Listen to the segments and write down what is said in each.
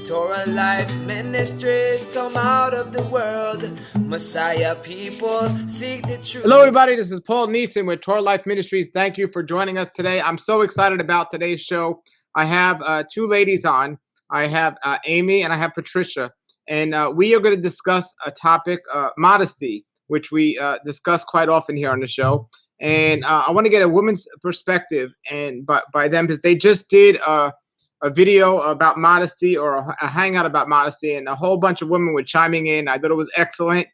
Torah Life Ministries come out of the world. Messiah people seek the truth. Hello, everybody. This is Paul Neeson with Torah Life Ministries. Thank you for joining us today. I'm so excited about today's show. I have two ladies on. I have Amy and I have Patricia. And we are going to discuss a topic, modesty, which we discuss quite often here on the show. And I want to get a woman's perspective and by them, because they just did a video about modesty, or a hangout about modesty, and a whole bunch of women were chiming in. I thought it was excellent.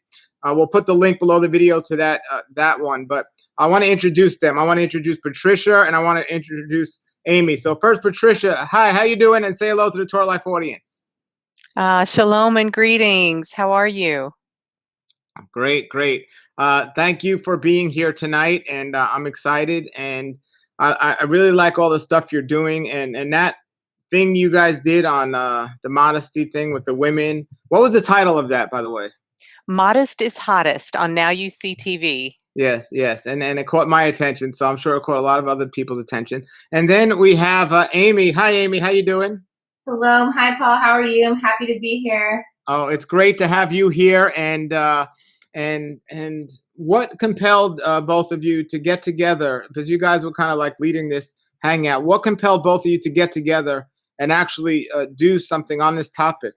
We'll put the link below the video to that one. But I want to introduce them. I want to introduce Patricia, and I want to introduce Amy. So first, Patricia, hi, how you doing? And say hello to the Torah Life audience. Shalom and greetings. How are you? Great. Thank you for being here tonight, and I'm excited, and I really like all the stuff you're doing, and that thing you guys did on the modesty thing with the women. What was the title of that, by the way? Modest is hottest on Now You See TV. Yes, and it caught my attention, so I'm sure it caught a lot of other people's attention. And then we have Amy. Hi, Amy. How you doing? Shalom. Hi, Paul. How are you? I'm happy to be here. Oh, it's great to have you here. And what compelled both of you to get together? Because you guys were kind of like leading this hangout. What compelled both of you to get together and actually do something on this topic?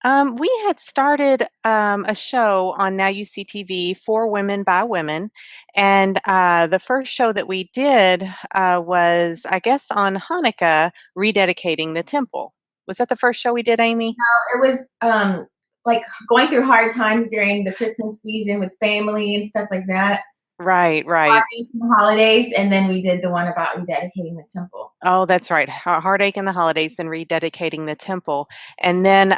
We had started a show on Now You See TV for women by women. And the first show that we did was, I guess, on Hanukkah, rededicating the temple. Was that the first show we did, Amy? No, it was like going through hard times during the Christmas season with family and stuff like that. Right. Heartache in the holidays, and then we did the one about rededicating the temple. Oh, that's right. Heartache in the holidays, then rededicating the temple. And then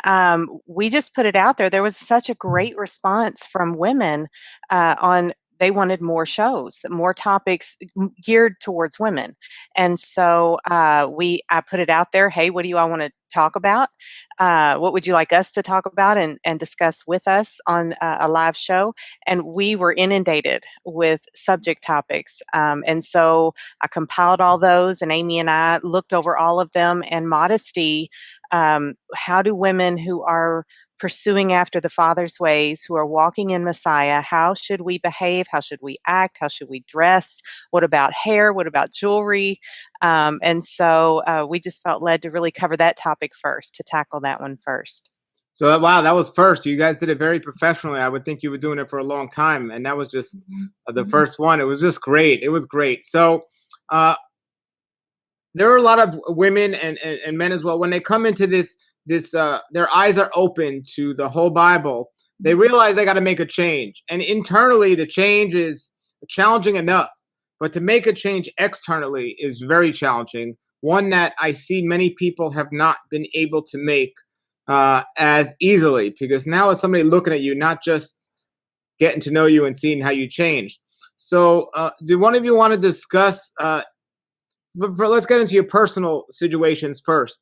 we just put it out there. There was such a great response from women on they wanted more shows, more topics geared towards women. And so I put it out there. Hey, what do you all want to talk about? What would you like us to talk about and discuss with us on a live show? And we were inundated with subject topics. And so I compiled all those, and Amy and I looked over all of them. And modesty, how do women who are pursuing after the Father's ways, who are walking in Messiah, how should we behave? How should we act? How should we dress? What about hair? What about jewelry? And so we just felt led to really cover that topic first, to tackle that one first. So, wow, that was first. You guys did it very professionally. I would think you were doing it for a long time, and that was just the first one. It was just great. It was great. So there are a lot of women and men as well. When they come into this their eyes are open to the whole Bible. They realize they got to make a change, and internally the change is challenging enough, but to make a change externally is very challenging, one that I see many people have not been able to make as easily, because now it's somebody looking at you, not just getting to know you and seeing how you changed. So do one of you want to discuss let's get into your personal situations first.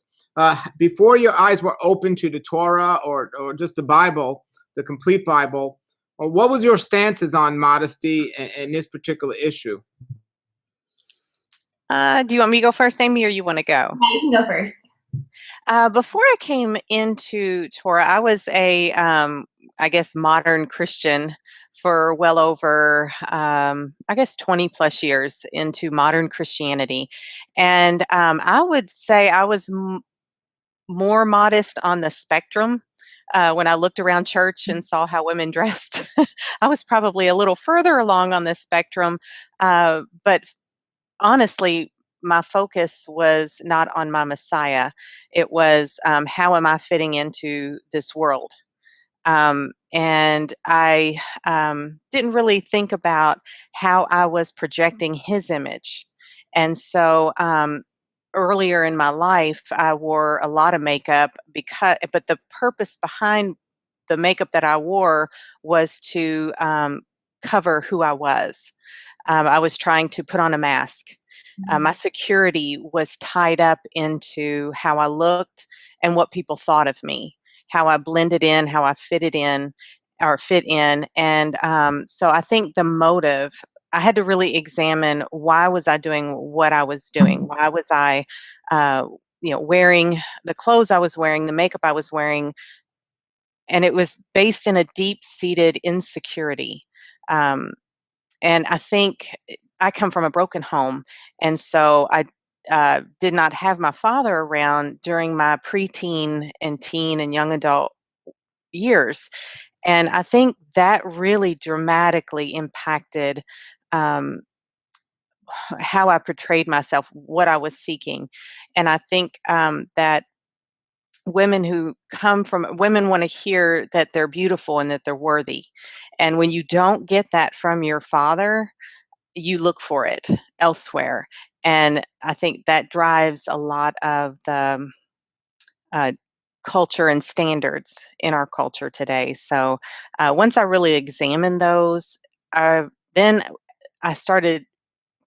Before your eyes were open to the Torah or just the Bible, the complete Bible, what was your stances on modesty and this particular issue? Do you want me to go first, Amy, or you want to go? Yeah, you can go first. Before I came into Torah, I was a, I guess, modern Christian for well over, I guess, 20 plus years into modern Christianity. And I would say I was more modest on the spectrum. When I looked around church and saw how women dressed, I was probably a little further along on the spectrum. But honestly, my focus was not on my Messiah. It was, how am I fitting into this world? And I didn't really think about how I was projecting his image. And so earlier in my life, I wore a lot of makeup but the purpose behind the makeup that I wore was to cover who I was. I was trying to put on a mask. My security was tied up into how I looked and what people thought of me, how I blended in, how I fitted in or fit in. And so I think the motive, I had to really examine, why was I doing what I was doing? Why was I wearing the clothes I was wearing, the makeup I was wearing, and it was based in a deep-seated insecurity. Um, and I think I come from a broken home, and so I did not have my father around during my preteen and teen and young adult years. And I think that really dramatically impacted um, how I portrayed myself, what I was seeking. And I think that women want to hear that they're beautiful and that they're worthy. And when you don't get that from your father, you look for it elsewhere. And I think that drives a lot of the uh, culture and standards in our culture today. So once I really examined those, then I started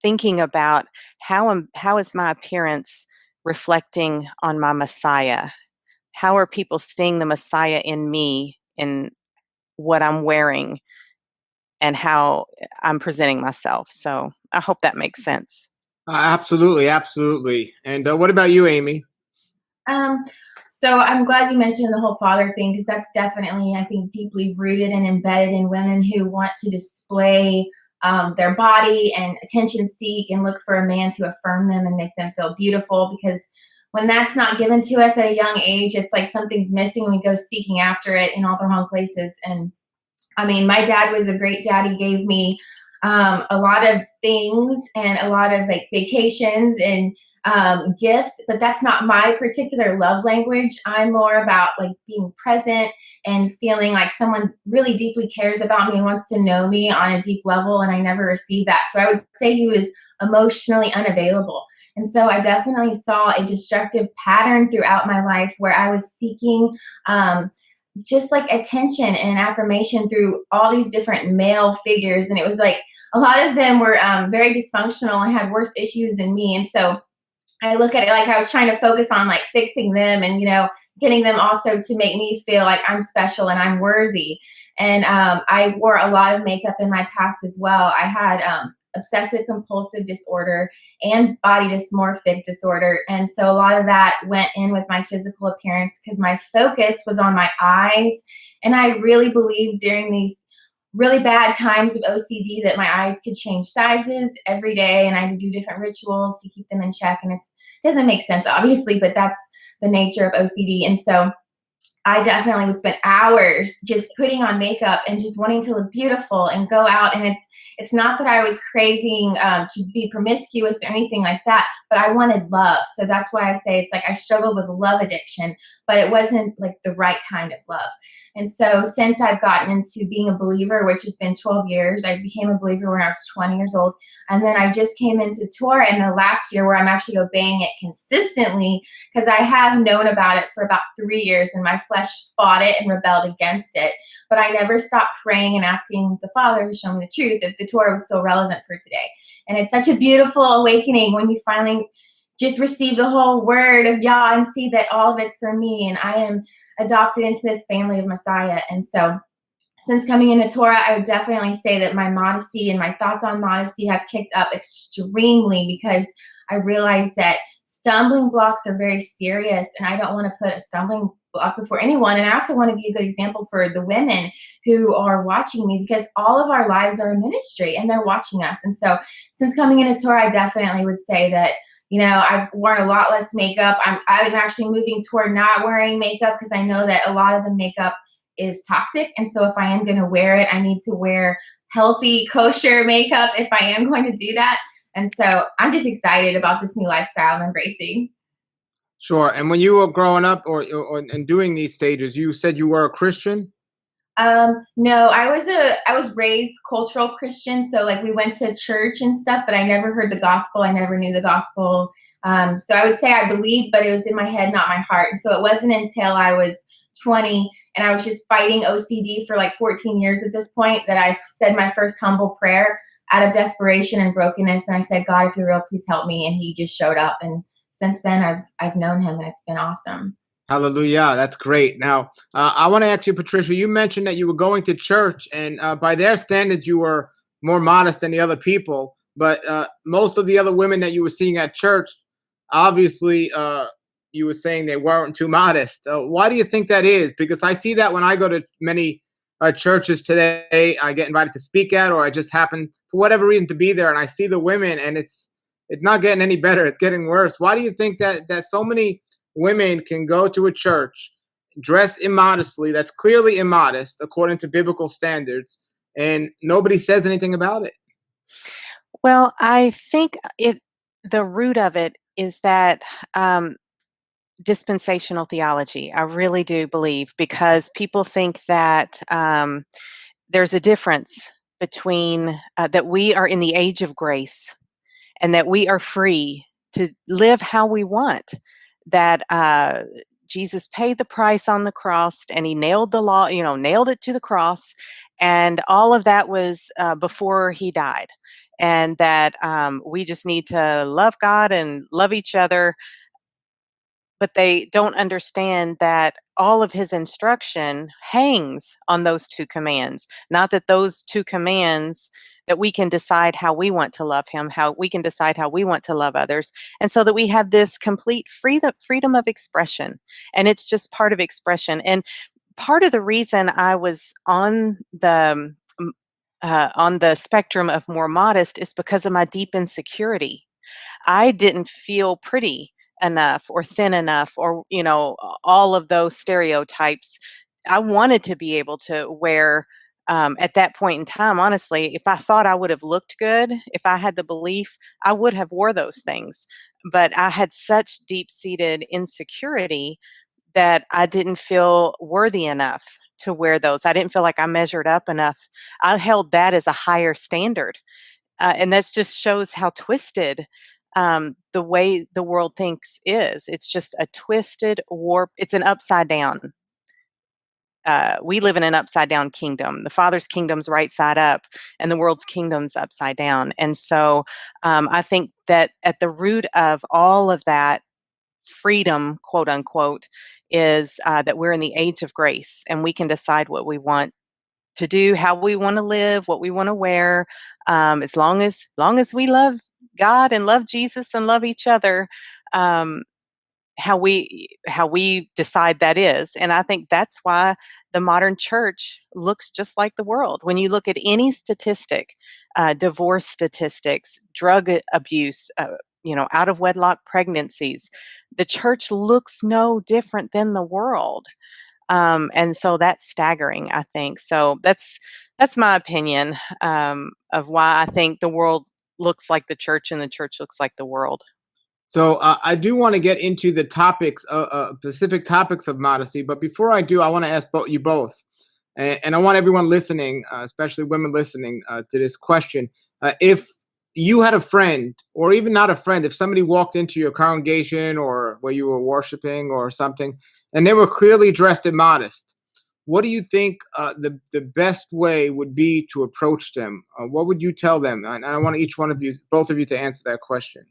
thinking about how is my appearance reflecting on my Messiah? How are people seeing the Messiah in me, in what I'm wearing, and how I'm presenting myself? So I hope that makes sense. Absolutely, absolutely. And what about you, Amy? Um, so I'm glad you mentioned the whole father thing, because that's definitely, I think, deeply rooted and embedded in women who want to display their body and attention seek and look for a man to affirm them and make them feel beautiful. Because when that's not given to us at a young age, it's like something's missing. We go seeking after it in all the wrong places. And I mean, my dad was a great dad. He gave me a lot of things and a lot of like vacations and gifts, but that's not my particular love language. I'm more about like being present and feeling like someone really deeply cares about me and wants to know me on a deep level. And I never received that. So I would say he was emotionally unavailable. And so I definitely saw a destructive pattern throughout my life where I was seeking just like attention and affirmation through all these different male figures. And it was like a lot of them were very dysfunctional and had worse issues than me. And so I look at it like I was trying to focus on like fixing them and, getting them also to make me feel like I'm special and I'm worthy. And I wore a lot of makeup in my past as well. I had obsessive compulsive disorder and body dysmorphic disorder. And so a lot of that went in with my physical appearance because my focus was on my eyes. And I really believed during these really bad times of OCD that my eyes could change sizes every day, and I had to do different rituals to keep them in check. And it doesn't make sense, obviously, but that's the nature of OCD. And so I definitely would spend hours just putting on makeup and just wanting to look beautiful and go out. And it's not that I was craving to be promiscuous or anything like that, but I wanted love. So that's why I say it's like I struggled with love addiction, but it wasn't like the right kind of love. And so since I've gotten into being a believer, which has been 12 years, I became a believer when I was 20 years old. And then I just came into Torah in the last year where I'm actually obeying it consistently, because I have known about it for about 3 years and my flesh fought it and rebelled against it. But I never stopped praying and asking the Father to show me the truth, if the Torah was still relevant for today. And it's such a beautiful awakening when you finally just receive the whole word of Yah and see that all of it's for me and I am adopted into this family of Messiah. And so since coming into Torah, I would definitely say that my modesty and my thoughts on modesty have kicked up extremely, because I realized that stumbling blocks are very serious and I don't want to put a stumbling block before anyone. And I also want to be a good example for the women who are watching me, because all of our lives are a ministry and they're watching us. And so since coming into Torah, I definitely would say that I've worn a lot less makeup. I'm actually moving toward not wearing makeup because I know that a lot of the makeup is toxic. And so if I am going to wear it, I need to wear healthy, kosher makeup if I am going to do that. And so I'm just excited about this new lifestyle I'm embracing. Sure. And when you were growing up or and doing these stages, you said you were a Christian? No, I was raised cultural Christian. So like we went to church and stuff, but I never heard the gospel. I never knew the gospel. So I would say I believed, but it was in my head, not my heart. And so it wasn't until I was 20 and I was just fighting OCD for like 14 years at this point that I said my first humble prayer out of desperation and brokenness. And I said, God, if you're real, please help me. And he just showed up. And since then I've known him and it's been awesome. Hallelujah. That's great. Now, I want to ask you, Patricia, you mentioned that you were going to church and by their standards, you were more modest than the other people. But most of the other women that you were seeing at church, obviously, you were saying they weren't too modest. Why do you think that is? Because I see that when I go to many churches today, I get invited to speak at, or I just happen for whatever reason to be there, and I see the women, and it's not getting any better. It's getting worse. Why do you think that so many women can go to a church, dress immodestly, that's clearly immodest according to biblical standards, and nobody says anything about it? Well, I think the root of it is that dispensational theology. I really do believe, because people think that there's a difference between that we are in the age of grace and that we are free to live how we want. That Jesus paid the price on the cross, and he nailed the law, nailed it to the cross, and all of that was before he died. And that we just need to love God and love each other, but they don't understand that all of his instruction hangs on those two commands. Not that those two commands, that we can decide how we want to love him, how we can decide how we want to love others. And so that we have this complete freedom of expression. And it's just part of expression. And part of the reason I was on the spectrum of more modest is because of my deep insecurity. I didn't feel pretty enough or thin enough, or, all of those stereotypes. I wanted to be able to wear, at that point in time, honestly, if I thought I would have looked good, if I had the belief, I would have wore those things. But I had such deep-seated insecurity that I didn't feel worthy enough to wear those. I didn't feel like I measured up enough. I held that as a higher standard. And that just shows how twisted the way the world thinks is. It's just a twisted warp. It's an upside down. We live in an upside down kingdom. The Father's kingdom's right side up, and the world's kingdom's upside down. And so I think that at the root of all of that freedom, quote unquote, is that we're in the age of grace, and we can decide what we want to do, how we want to live, what we want to wear, as long as we love God and love Jesus and love each other. How we decide that is. And I think that's why the modern church looks just like the world. When you look at any statistic, divorce statistics, drug abuse, out of wedlock pregnancies, the church looks no different than the world. And so that's staggering, I think. So that's my opinion of why I think the world looks like the church and the church looks like the world. So I do want to get into the topics, specific topics of modesty. But before I do, I want to ask you both, and I want everyone listening, especially women listening to this question. If you had a friend, or even not a friend, if somebody walked into your congregation or where you were worshiping or something, and they were clearly dressed immodest, what do you think the best way would be to approach them? What would you tell them? And I want each one of you, both of you, to answer that question.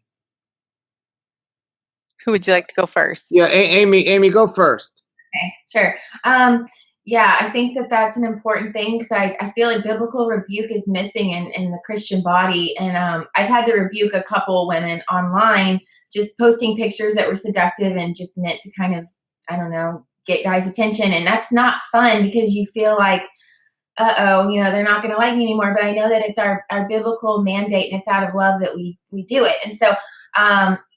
Who would you like to go first? Yeah, Amy, go first. Okay, sure. Yeah, I think that that's an important thing, because I feel like biblical rebuke is missing in the Christian body. And I've had to rebuke a couple women online, just posting pictures that were seductive and just meant to kind of, I don't know, get guys' attention. And that's not fun, because you feel like, they're not going to like me anymore. But I know that it's our biblical mandate, and it's out of love that we do it. And so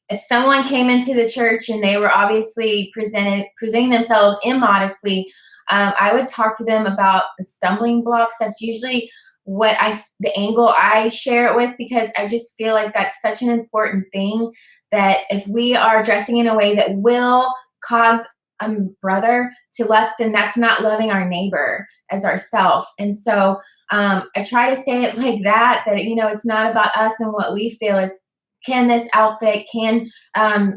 if someone came into the church and they were obviously presenting themselves immodestly, I would talk to them about the stumbling blocks. That's usually the angle I share it with, because I just feel like that's such an important thing, that if we are dressing in a way that will cause a brother to lust, then that's not loving our neighbor as ourself. And so I try to say it like that it's not about us and what we feel. It's, can this outfit,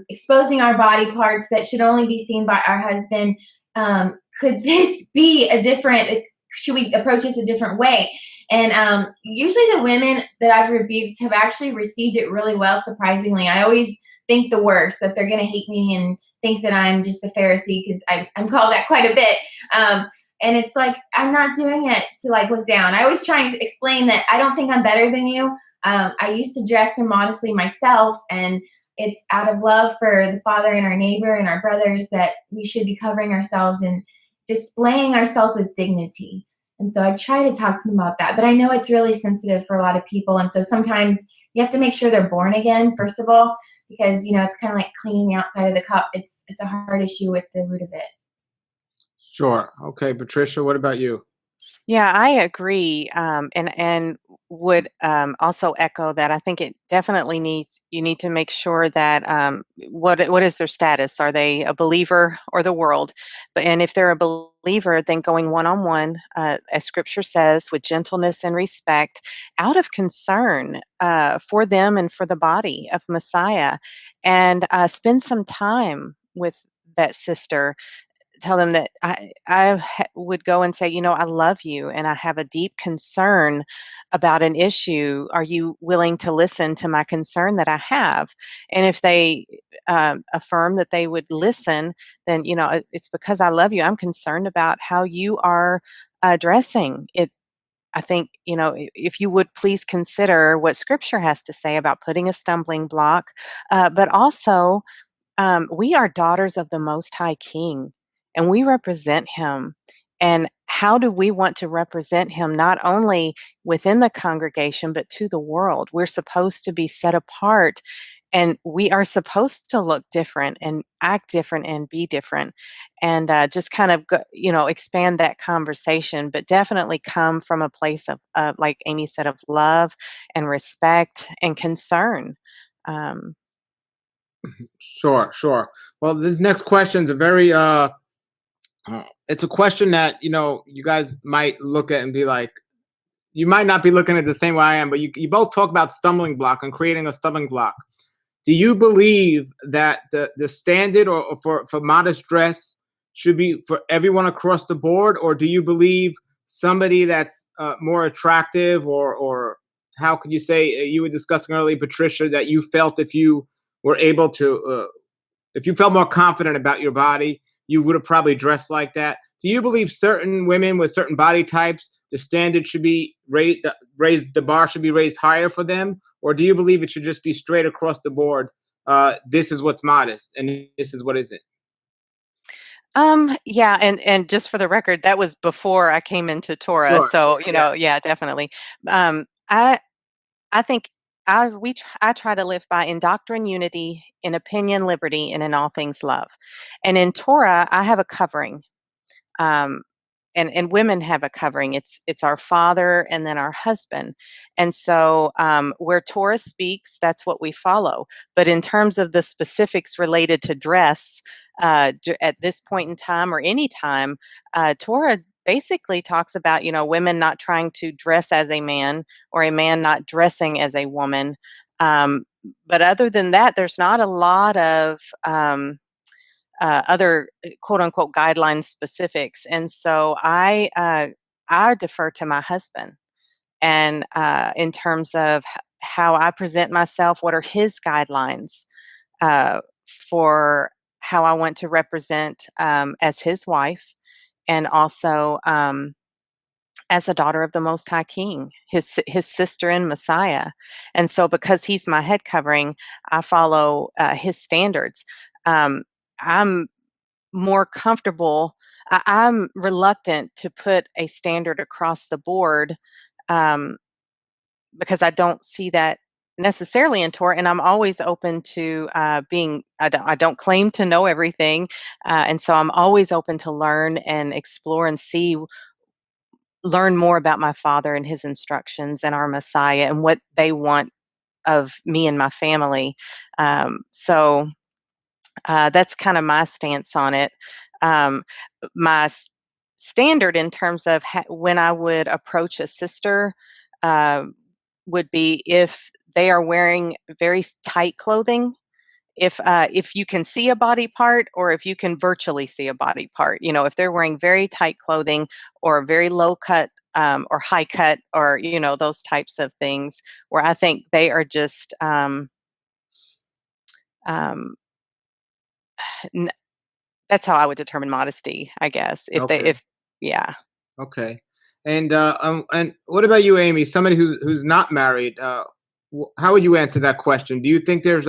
exposing our body parts that should only be seen by our husband, could this be should we approach this a different way? And usually the women that I've rebuked have actually received it really well, surprisingly. I always think the worst, that they're going to hate me and think that I'm just a Pharisee, because I'm called that quite a bit. And it's like, I'm not doing it to look down. I always try to explain that I don't think I'm better than you. I used to dress immodestly myself, and it's out of love for the Father and our neighbor and our brothers that we should be covering ourselves and displaying ourselves with dignity. And so I try to talk to them about that. But I know it's really sensitive for a lot of people. And so sometimes you have to make sure they're born again, first of all, because, it's kind of like cleaning the outside of the cup. It's a hard issue with the root of it. Sure. Okay, Patricia, what about you? Yeah, I agree, and would also echo that. I think it definitely needs you need to make sure that what is their status? Are they a believer or the world? But and if they're a believer, then going one on one, as Scripture says, with gentleness and respect, out of concern for them and for the body of Messiah, and spend some time with that sister. Tell them that would go and say, I love you and I have a deep concern about an issue. Are you willing to listen to my concern that I have? And if they affirm that they would listen, then, it's because I love you. I'm concerned about how you are addressing it. I think, if you would please consider what scripture has to say about putting a stumbling block, but also we are daughters of the Most High King, and we represent Him. And how do we want to represent Him not only within the congregation, but to the world? We're supposed to be set apart, and we are supposed to look different and act different and be different. And just kind of, expand that conversation, but definitely come from a place of, like Amy said, of love and respect and concern. Um, Sure, sure. Well, the next question is a very it's a question that you guys might look at and be like, you might not be looking at it the same way I am, but you both talk about stumbling block and creating a stumbling block. Do you believe that the standard or for modest dress should be for everyone across the board, or do you believe somebody that's more attractive, or how could you say, you were discussing earlier, Patricia, that you felt if you were able to if you felt more confident about your body, you would have probably dressed like that. Do you believe certain women with certain body types, the standard should be raised, the bar should be raised higher for them? Or do you believe it should just be straight across the board? This is what's modest and this is what isn't. Yeah, and just for the record, that was before I came into Torah. Sure. So, Yeah. yeah, definitely. I think I try to live by in doctrine unity, in opinion liberty, and in all things love. And in Torah, I have a covering. Um, and women have a covering. It's our father and then our husband. And so where Torah speaks, that's what we follow. But in terms of the specifics related to dress, at this point in time or any time, Torah basically talks about women not trying to dress as a man or a man not dressing as a woman. But other than that, there's not a lot of other quote unquote guidelines specifics. And so I defer to my husband, and in terms of how I present myself, what are his guidelines for how I want to represent as his wife, and also as a daughter of the Most High King, his sister in Messiah. And so, because he's my head covering, I follow his standards. Um, I'm more comfortable. I'm reluctant to put a standard across the board, um, because I don't see that necessarily in Torah, and I'm always open to being. I don't claim to know everything, and so I'm always open to learn and explore and learn more about my Father and His instructions and our Messiah and what they want of me and my family. So that's kind of my stance on it. Um, my standard in terms of when I would approach a sister uh, would be if they are wearing very tight clothing. If you can see a body part, or if you can virtually see a body part, if they're wearing very tight clothing or very low cut or high cut, or those types of things, where I think they are just um, that's how I would determine modesty, I guess. Okay. Yeah. Okay. And what about you, Amy? Somebody who's not married. How would you answer that question? Do you think there's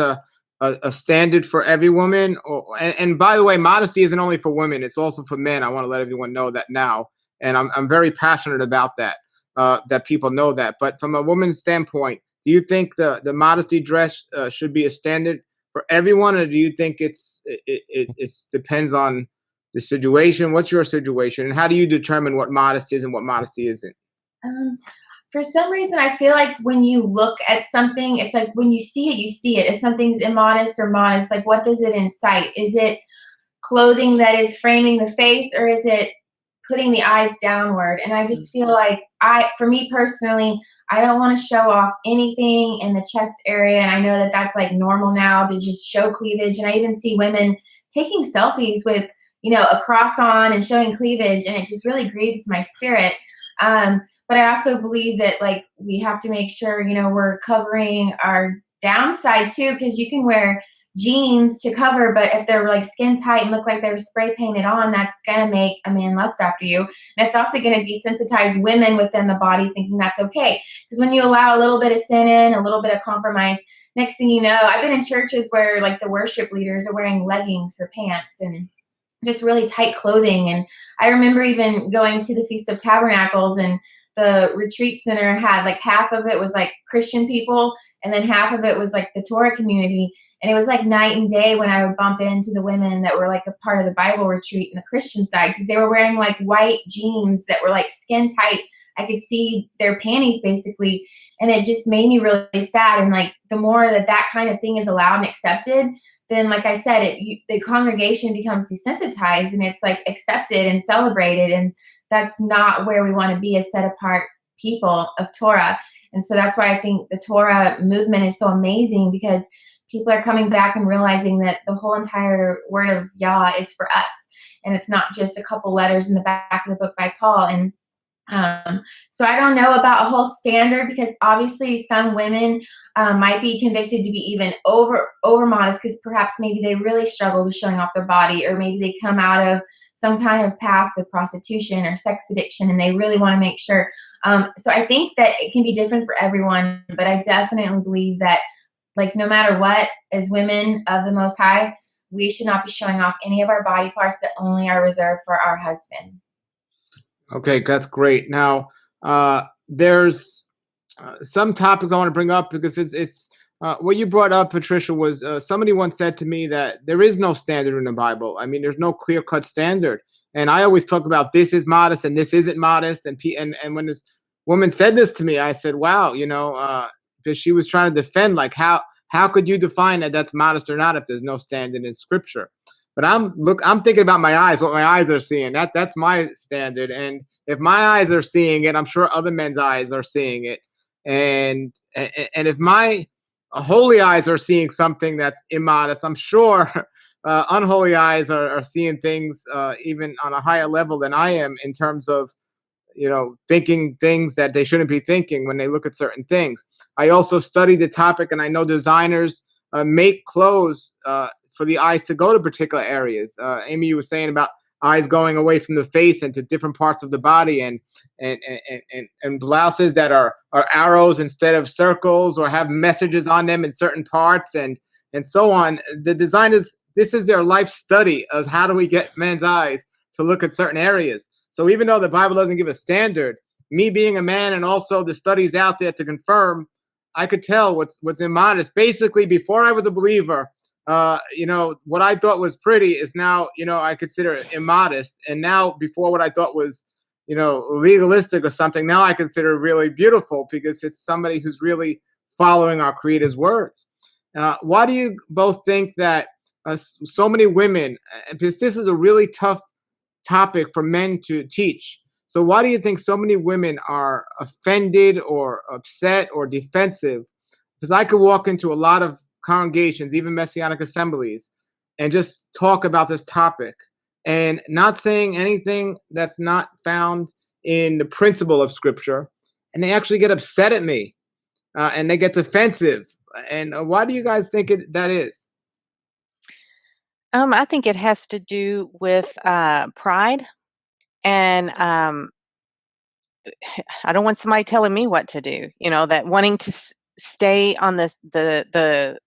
a standard for every woman? And by the way, modesty isn't only for women; it's also for men. I want to let everyone know that now, and I'm very passionate about that. That people know that. But from a woman's standpoint, do you think the modesty dress should be a standard for everyone, or do you think it's depends on the situation? What's your situation, and how do you determine what modesty is and what modesty isn't? Um, for some reason, I feel like when you look at something, it's like when you see it, you see it. If something's immodest or modest, like what does it incite? Is it clothing that is framing the face, or is it putting the eyes downward? And I just feel like for me personally, I don't want to show off anything in the chest area. And I know that that's like normal now to just show cleavage. And I even see women taking selfies with, a cross on and showing cleavage. And it just really grieves my spirit. But I also believe that like we have to make sure, we're covering our downside too, because you can wear jeans to cover, but if they're like skin tight and look like they were spray painted on, that's gonna make a man lust after you. And it's also gonna desensitize women within the body thinking that's okay. Because when you allow a little bit of sin in, a little bit of compromise, next thing you know, I've been in churches where like the worship leaders are wearing leggings for pants and just really tight clothing. And I remember even going to the Feast of Tabernacles, and the retreat center had like half of it was like Christian people, and then half of it was like the Torah community. And it was like night and day when I would bump into the women that were like a part of the Bible retreat in the Christian side, because they were wearing like white jeans that were like skin tight. I could see their panties basically. And it just made me really sad. And like the more that kind of thing is allowed and accepted, then like I said, the congregation becomes desensitized and it's like accepted and celebrated. And that's not where we want to be as set apart people of Torah. And so that's why I think the Torah movement is so amazing, because people are coming back and realizing that the whole entire word of Yah is for us. And it's not just a couple letters in the back of the book by Paul. And so I don't know about a whole standard, because obviously some women might be convicted to be even over modest, because perhaps maybe they really struggle with showing off their body, or maybe they come out of some kind of past with prostitution or sex addiction and they really want to make sure. So I think that it can be different for everyone, but I definitely believe that like no matter what, as women of the Most High, we should not be showing off any of our body parts that only are reserved for our husband. Okay, that's great. Now, there's some topics I want to bring up, because it's what you brought up, Patricia, was somebody once said to me that there is no standard in the Bible. I mean, there's no clear-cut standard. And I always talk about this is modest and this isn't modest. And when this woman said this to me, I said, wow, because she was trying to defend, like, how could you define that that's modest or not if there's no standard in Scripture? But I'm thinking about my eyes, what my eyes are seeing. That's my standard. And if my eyes are seeing it, I'm sure other men's eyes are seeing it. And if my holy eyes are seeing something that's immodest, I'm sure unholy eyes are seeing things even on a higher level than I am, in terms of thinking things that they shouldn't be thinking when they look at certain things. I also studied the topic, and I know designers make clothes for the eyes to go to particular areas. Amy, you were saying about eyes going away from the face and to different parts of the body, and blouses that are arrows instead of circles, or have messages on them in certain parts, and so on. The designers, this is their life study of how do we get men's eyes to look at certain areas. So even though the Bible doesn't give a standard, me being a man and also the studies out there to confirm, I could tell what's immodest. Basically, before I was a believer, what I thought was pretty is now, I consider it immodest. And now, before, what I thought was, legalistic or something, now I consider really beautiful, because it's somebody who's really following our Creator's words. Why do you both think that so many women, because this is a really tough topic for men to teach, so why do you think so many women are offended or upset or defensive? Because I could walk into a lot of congregations, even Messianic assemblies, and just talk about this topic and not saying anything that's not found in the principle of Scripture, and they actually get upset at me and they get defensive. And why do you guys think that is? I think it has to do with pride, and I don't want somebody telling me what to do. That wanting to stay on the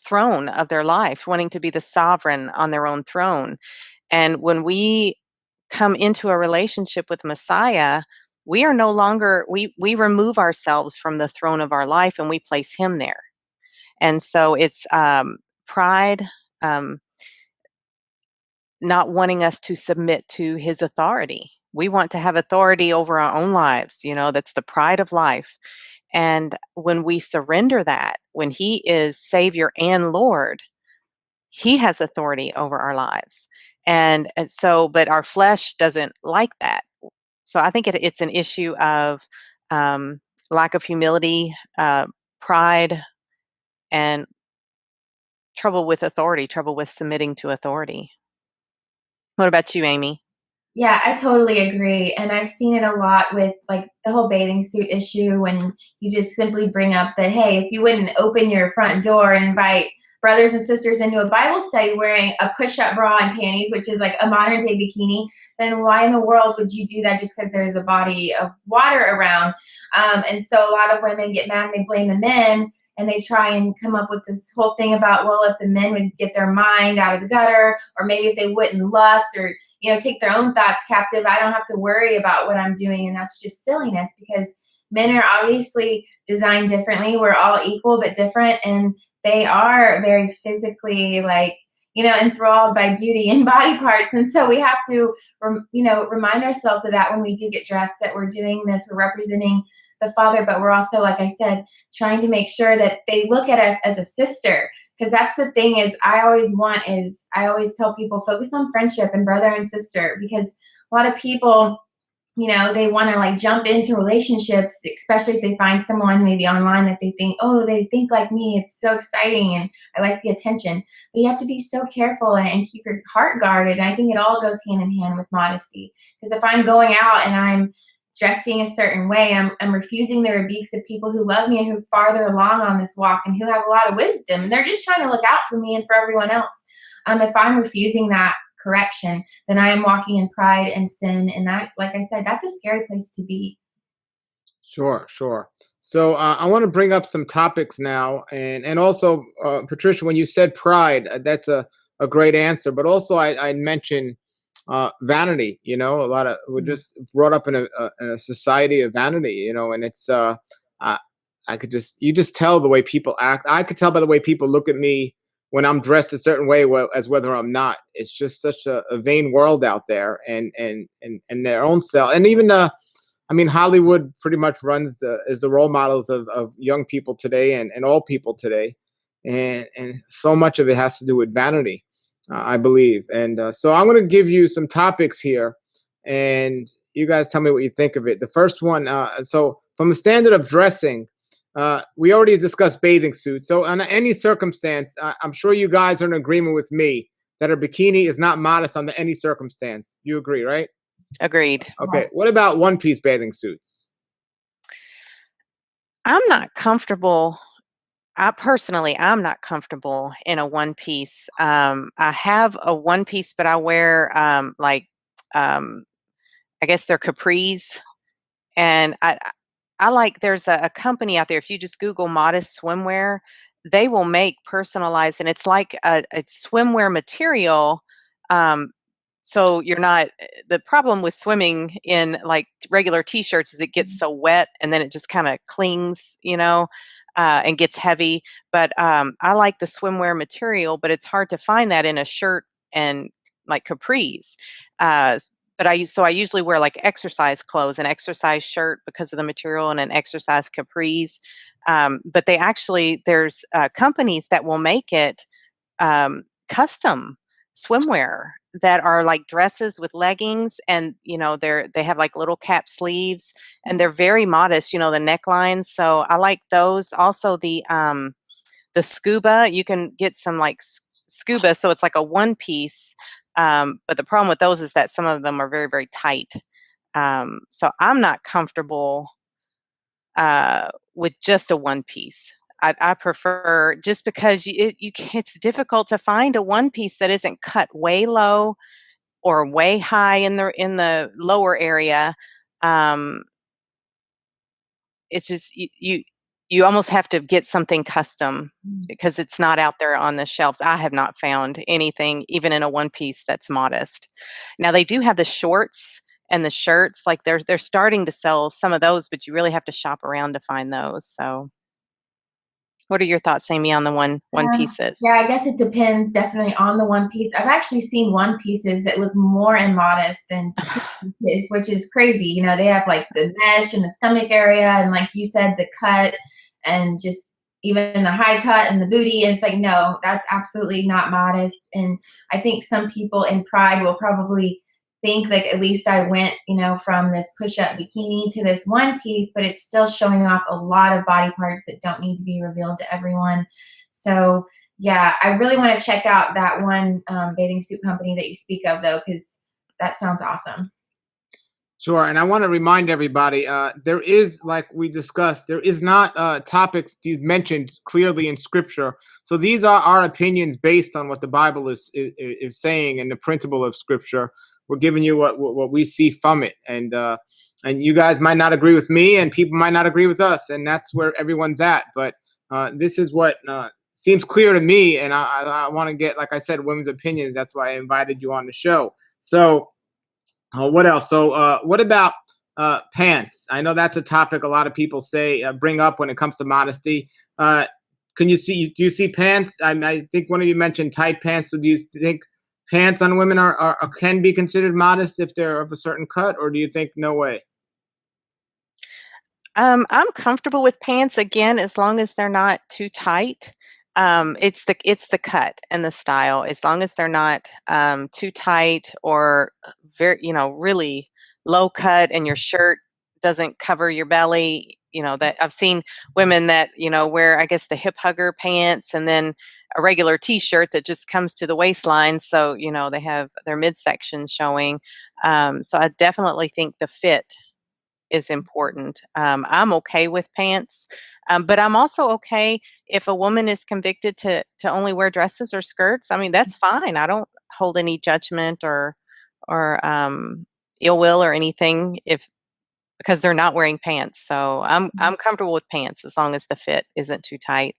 throne of their life, wanting to be the sovereign on their own throne. And when we come into a relationship with Messiah, we are no longer, we remove ourselves from the throne of our life and we place him there. And so it's pride, not wanting us to submit to his authority. We want to have authority over our own lives. That's the pride of life. And when we surrender that, when he is Savior and Lord, he has authority over our lives. And so, but our flesh doesn't like that. So I think it's an issue of lack of humility, pride, and trouble with authority, trouble with submitting to authority. What about you, Amy? Yeah, I totally agree. And I've seen it a lot with like the whole bathing suit issue when you just simply bring up that, hey, if you wouldn't open your front door and invite brothers and sisters into a Bible study wearing a push-up bra and panties, which is like a modern day bikini, then why in the world would you do that just because there's a body of water around? And so a lot of women get mad and they blame the men. And they try and come up with this whole thing about, well, if the men would get their mind out of the gutter, or maybe if they wouldn't lust or, take their own thoughts captive, I don't have to worry about what I'm doing. And that's just silliness because men are obviously designed differently. We're all equal, but different. And they are very physically enthralled by beauty and body parts. And so we have to, remind ourselves of that when we do get dressed, that we're doing this, we're representing the Father, but we're also, like I said, trying to make sure that they look at us as a sister. Because that's the thing I always tell people, focus on friendship and brother and sister, because a lot of people, they want to jump into relationships, especially if they find someone maybe online that they think, oh, they think like me. It's so exciting and I like the attention. But you have to be so careful and keep your heart guarded. And I think it all goes hand in hand with modesty. Because if I'm going out and I'm dressing a certain way, I'm refusing the rebukes of people who love me and who are farther along on this walk and who have a lot of wisdom, and they're just trying to look out for me and for everyone else. If I'm refusing that correction, then I am walking in pride and sin, and that, like I said, that's a scary place to be. Sure. So I want to bring up some topics now, and also Patricia, when you said pride, that's a great answer. But also I mentioned vanity. A lot of we're just brought up in a society of vanity. And it's you just tell the way people act. I could tell by the way people look at me when I'm dressed a certain way, as whether I'm not. It's just such a vain world out there, and their own self, and even Hollywood pretty much is the role models of young people today and all people today, and so much of it has to do with vanity, I believe. And so I'm going to give you some topics here, and you guys tell me what you think of it. The first one, so from the standard of dressing, we already discussed bathing suits. So under any circumstance, I'm sure you guys are in agreement with me that a bikini is not modest under any circumstance. You agree, right? Agreed. Okay. What about one-piece bathing suits? I'm not comfortable. I'm not comfortable in a one piece. I have a one piece, but I wear I guess they're capris, and I like. There's a company out there. If you just Google modest swimwear, they will make personalized, and it's like it's swimwear material. So you're not. The problem with swimming in like regular t-shirts is it gets so wet, and then it just kind of clings, and gets heavy. But I like the swimwear material, but it's hard to find that in a shirt and like capris. But I usually wear like exercise clothes, an exercise shirt because of the material, and an exercise capris. But there's companies that will make it custom swimwear that are like dresses with leggings, and they have like little cap sleeves, and they're very modest, the necklines. So I like those. Also the scuba, you can get some like scuba, so it's like a one piece. But the problem with those is that some of them are very, very tight. So I'm not comfortable with just a one piece. I prefer, just because it's difficult to find a one piece that isn't cut way low or way high in the lower area. It's just you almost have to get something custom because it's not out there on the shelves. I have not found anything, even in a one piece, that's modest. Now they do have the shorts and the shirts, like they're starting to sell some of those, but you really have to shop around to find those. So what are your thoughts, Amy, on the one pieces? Yeah, I guess it depends definitely on the one piece. I've actually seen one pieces that look more immodest than two pieces, which is crazy. You know, they have like the mesh in the stomach area, and like you said, the cut, and just even the high cut and the booty. And it's like, no, that's absolutely not modest. And I think some people in pride will probably think like, at least I went, you know, from this push-up bikini to this one piece, but it's still showing off a lot of body parts that don't need to be revealed to everyone. So yeah, I really want to check out that one bathing suit company that you speak of, though, because that sounds awesome. Sure, and I want to remind everybody, there is, like we discussed, there is not topics mentioned clearly in Scripture. So these are our opinions based on what the Bible is saying and the principle of Scripture. We're giving you what we see from it, and you guys might not agree with me, and people might not agree with us, and that's where everyone's at. But this is what seems clear to me, and I want to get, like I said, women's opinions. That's why I invited you on the show. So. What else? So, what about pants? I know that's a topic a lot of people bring up when it comes to modesty. Do you see pants? I think one of you mentioned tight pants. So, do you think pants on women can be considered modest if they're of a certain cut, or do you think no way? I'm comfortable with pants again as long as they're not too tight. It's the cut and the style. As long as they're not too tight or very, really low cut, and your shirt doesn't cover your belly. That I've seen women that wear, I guess, the hip hugger pants and then a regular t-shirt that just comes to the waistline. So they have their midsection showing. So I definitely think the fit is important. I'm okay with pants, but I'm also okay if a woman is convicted to only wear dresses or skirts. I mean, that's fine. I don't hold any judgment or ill will or anything because they're not wearing pants. So I'm comfortable with pants as long as the fit isn't too tight.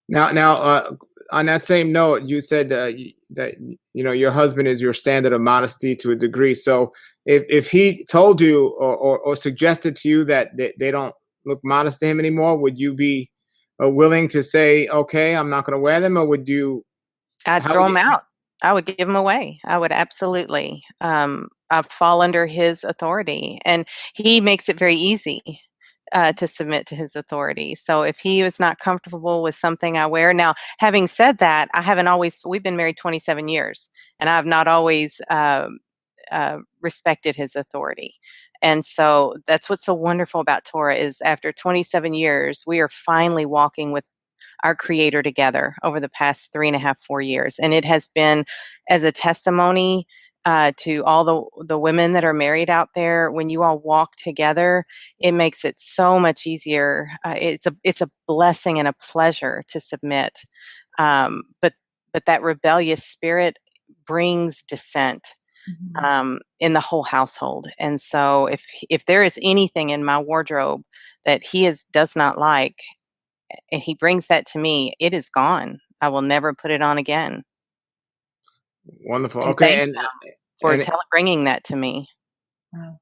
Now, on that same note, you said that your husband is your standard of modesty to a degree. So, if he told you or suggested to you that they don't look modest to him anymore, would you be willing to say, "Okay, I'm not going to wear them," or would you? I'd throw them out. I would give them away. I would absolutely. I fall under his authority, and he makes it very easy to submit to his authority. So if he was not comfortable with something I wear, now having said that, we've been married 27 years, and I've not always respected his authority. And so that's what's so wonderful about Torah is after 27 years, we are finally walking with our Creator together over the past 3.5, 4 years. And it has been as a testimony to all the women that are married out there. When you all walk together, it makes it so much easier. It's a blessing and a pleasure to submit. But that rebellious spirit brings dissent in the whole household. And so if there is anything in my wardrobe that he does not like, and he brings that to me, it is gone. I will never put it on again. Wonderful. And Okay, for bringing that to me.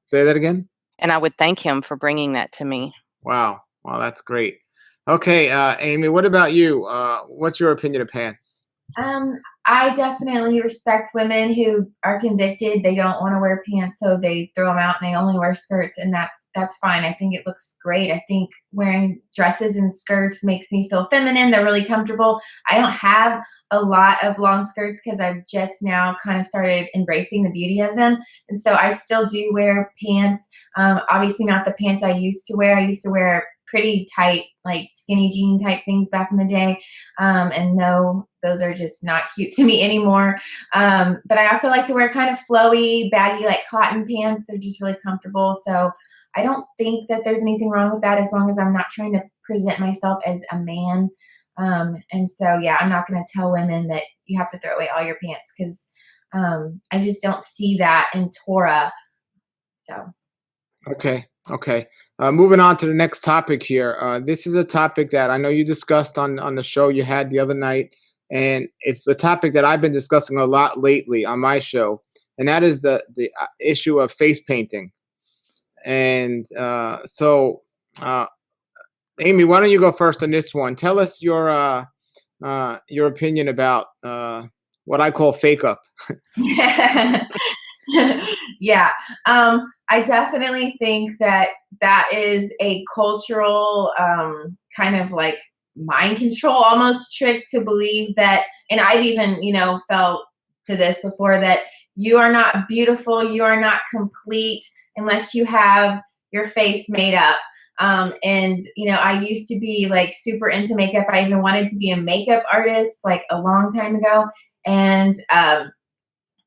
Say that again. And I would thank him for bringing that to me. Wow, that's great. Okay, Amy, what about you? What's your opinion of pants? I definitely respect women who are convicted. They don't want to wear pants, so they throw them out and they only wear skirts, and that's fine. I think it looks great. I think wearing dresses and skirts makes me feel feminine. They're really comfortable. I don't have a lot of long skirts because I've just now kind of started embracing the beauty of them, and so I still do wear pants. Obviously not the pants I used to wear. I used to wear pretty tight, like skinny jean type things back in the day. And no, those are just not cute to me anymore. But I also like to wear kind of flowy, baggy, like cotton pants. They're just really comfortable. So I don't think that there's anything wrong with that as long as I'm not trying to present myself as a man. And so, yeah, I'm not going to tell women that you have to throw away all your pants because I just don't see that in Torah. So. Okay. Moving on to the next topic here. This is a topic that I know you discussed on the show you had the other night, and it's a topic that I've been discussing a lot lately on my show, and that is the issue of face painting. And Amy, why don't you go first on this one? Tell us your opinion about what I call fake up. Yeah. I definitely think that is a cultural kind of like mind control almost trick to believe that, and I've even, felt to this before, that you are not beautiful, you are not complete unless you have your face made up. And I used to be like super into makeup. I even wanted to be a makeup artist like a long time ago. And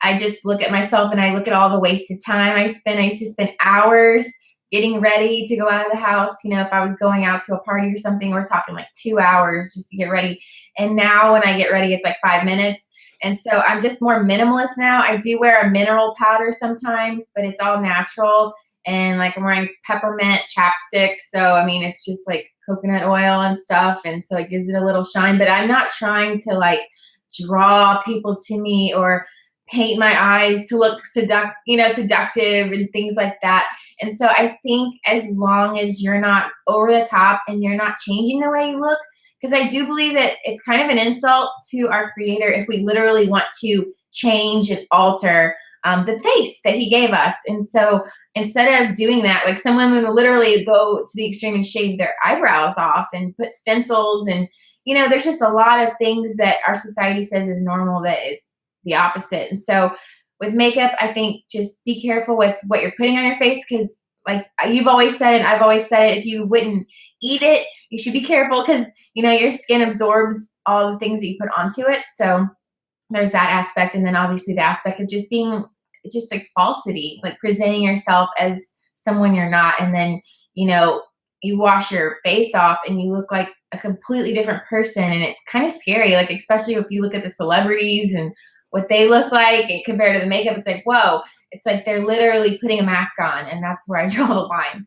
I just look at myself and I look at all the wasted time I spent. I used to spend hours getting ready to go out of the house. If I was going out to a party or something, we're talking like 2 hours just to get ready. And now when I get ready, it's like 5 minutes. And so I'm just more minimalist now. I do wear a mineral powder sometimes, but it's all natural. And like I'm wearing peppermint chapstick. So, I mean, it's just like coconut oil and stuff. And so it gives it a little shine, but I'm not trying to like draw people to me or paint my eyes to look seductive and things like that. And so I think as long as you're not over the top and you're not changing the way you look, because I do believe that it's kind of an insult to our Creator if we literally want to change and alter the face that He gave us. And so instead of doing that, like some women will literally go to the extreme and shave their eyebrows off and put stencils, and there's just a lot of things that our society says is normal that is the opposite. And so with makeup, I think just be careful with what you're putting on your face, because like you've always said it, I've always said it, if you wouldn't eat it, you should be careful, because your skin absorbs all the things that you put onto it. So there's that aspect. And then obviously the aspect of just being just like falsity, like presenting yourself as someone you're not. And then, you wash your face off and you look like a completely different person. And it's kind of scary, like especially if you look at the celebrities and what they look like and compared to the makeup, it's like, whoa, it's like they're literally putting a mask on. And that's where I draw the line.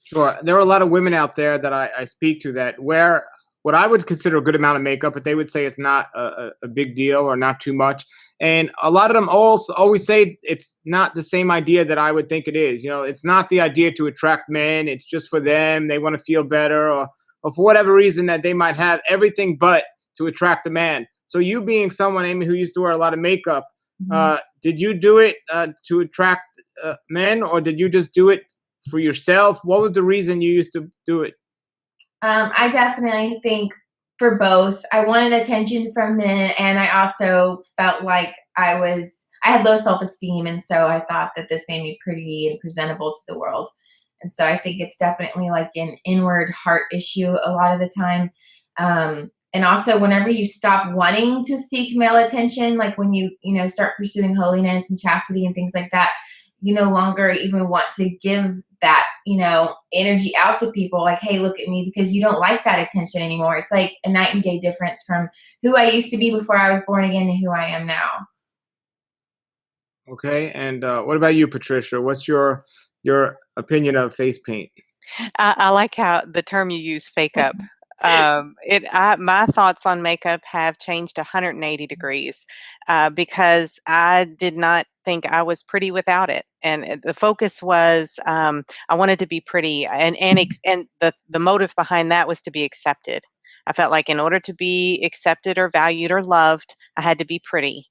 Sure. There are a lot of women out there that I speak to that wear what I would consider a good amount of makeup, but they would say it's not a big deal or not too much. And a lot of them also always say it's not the same idea that I would think it is. It's not the idea to attract men. It's just for them. They want to feel better, or for whatever reason that they might have everything but to attract a man. So you being someone, Amy, who used to wear a lot of makeup, did you do it to attract men, or did you just do it for yourself? What was the reason you used to do it? I definitely think for both. I wanted attention from men, and I also felt like I had low self-esteem, and so I thought that this made me pretty and presentable to the world. And so I think it's definitely like an inward heart issue a lot of the time. And also whenever you stop wanting to seek male attention, like when you start pursuing holiness and chastity and things like that, you no longer even want to give that, energy out to people like, hey, look at me, because you don't like that attention anymore. It's like a night and day difference from who I used to be before I was born again to who I am now. Okay. And what about you, Patricia? What's your opinion of face paint? I like how the term you use, fake up. My thoughts on makeup have changed 180 degrees because I did not think I was pretty without it, and the focus was I wanted to be pretty, and the motive behind that was to be accepted. I felt like in order to be accepted or valued or loved, I had to be pretty,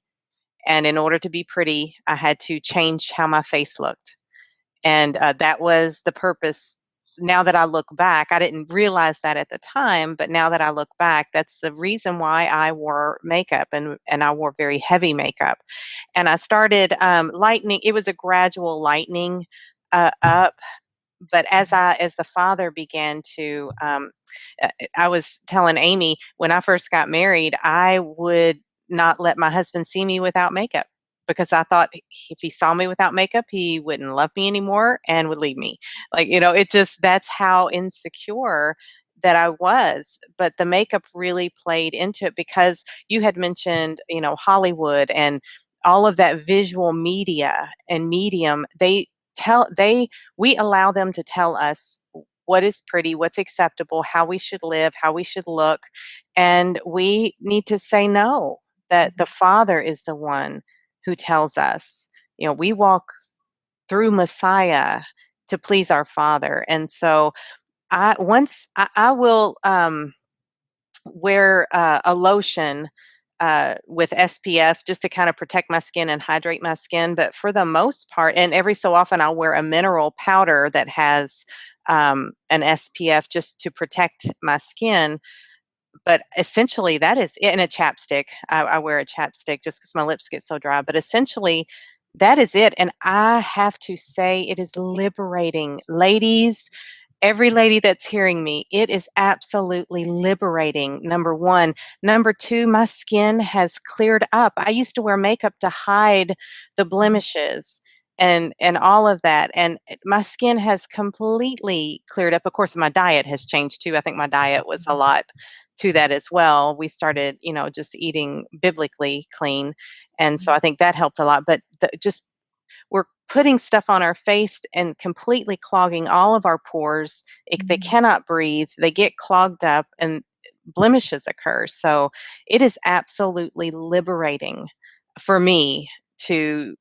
and in order to be pretty, I had to change how my face looked, and that was the purpose. Now that I look back, I didn't realize that at the time, but now that I look back, that's the reason why I wore makeup, and I wore very heavy makeup. And I started lightening. It was a gradual lightening up, but as the father began to, I was telling Amy when I first got married, I would not let my husband see me without makeup, because I thought if he saw me without makeup, he wouldn't love me anymore and would leave me. Like, that's how insecure that I was. But the makeup really played into it, because you had mentioned, Hollywood and all of that visual media and medium, we allow them to tell us what is pretty, what's acceptable, how we should live, how we should look, and we need to say no, that the Father is the one who tells us. We walk through Messiah to please our Father. And so I will wear a lotion with SPF just to kind of protect my skin and hydrate my skin. But for the most part, and every so often, I'll wear a mineral powder that has an SPF just to protect my skin. But essentially, that is it. And a chapstick. I wear a chapstick just because my lips get so dry. But essentially, that is it. And I have to say, it is liberating. Ladies, every lady that's hearing me, it is absolutely liberating. Number one. Number two, my skin has cleared up. I used to wear makeup to hide the blemishes and all of that. And my skin has completely cleared up. Of course, my diet has changed too. I think my diet was a lot to that as well. We started, just eating biblically clean. And so I think that helped a lot. But just we're putting stuff on our face and completely clogging all of our pores. They cannot breathe. They get clogged up and blemishes occur. So it is absolutely liberating for me to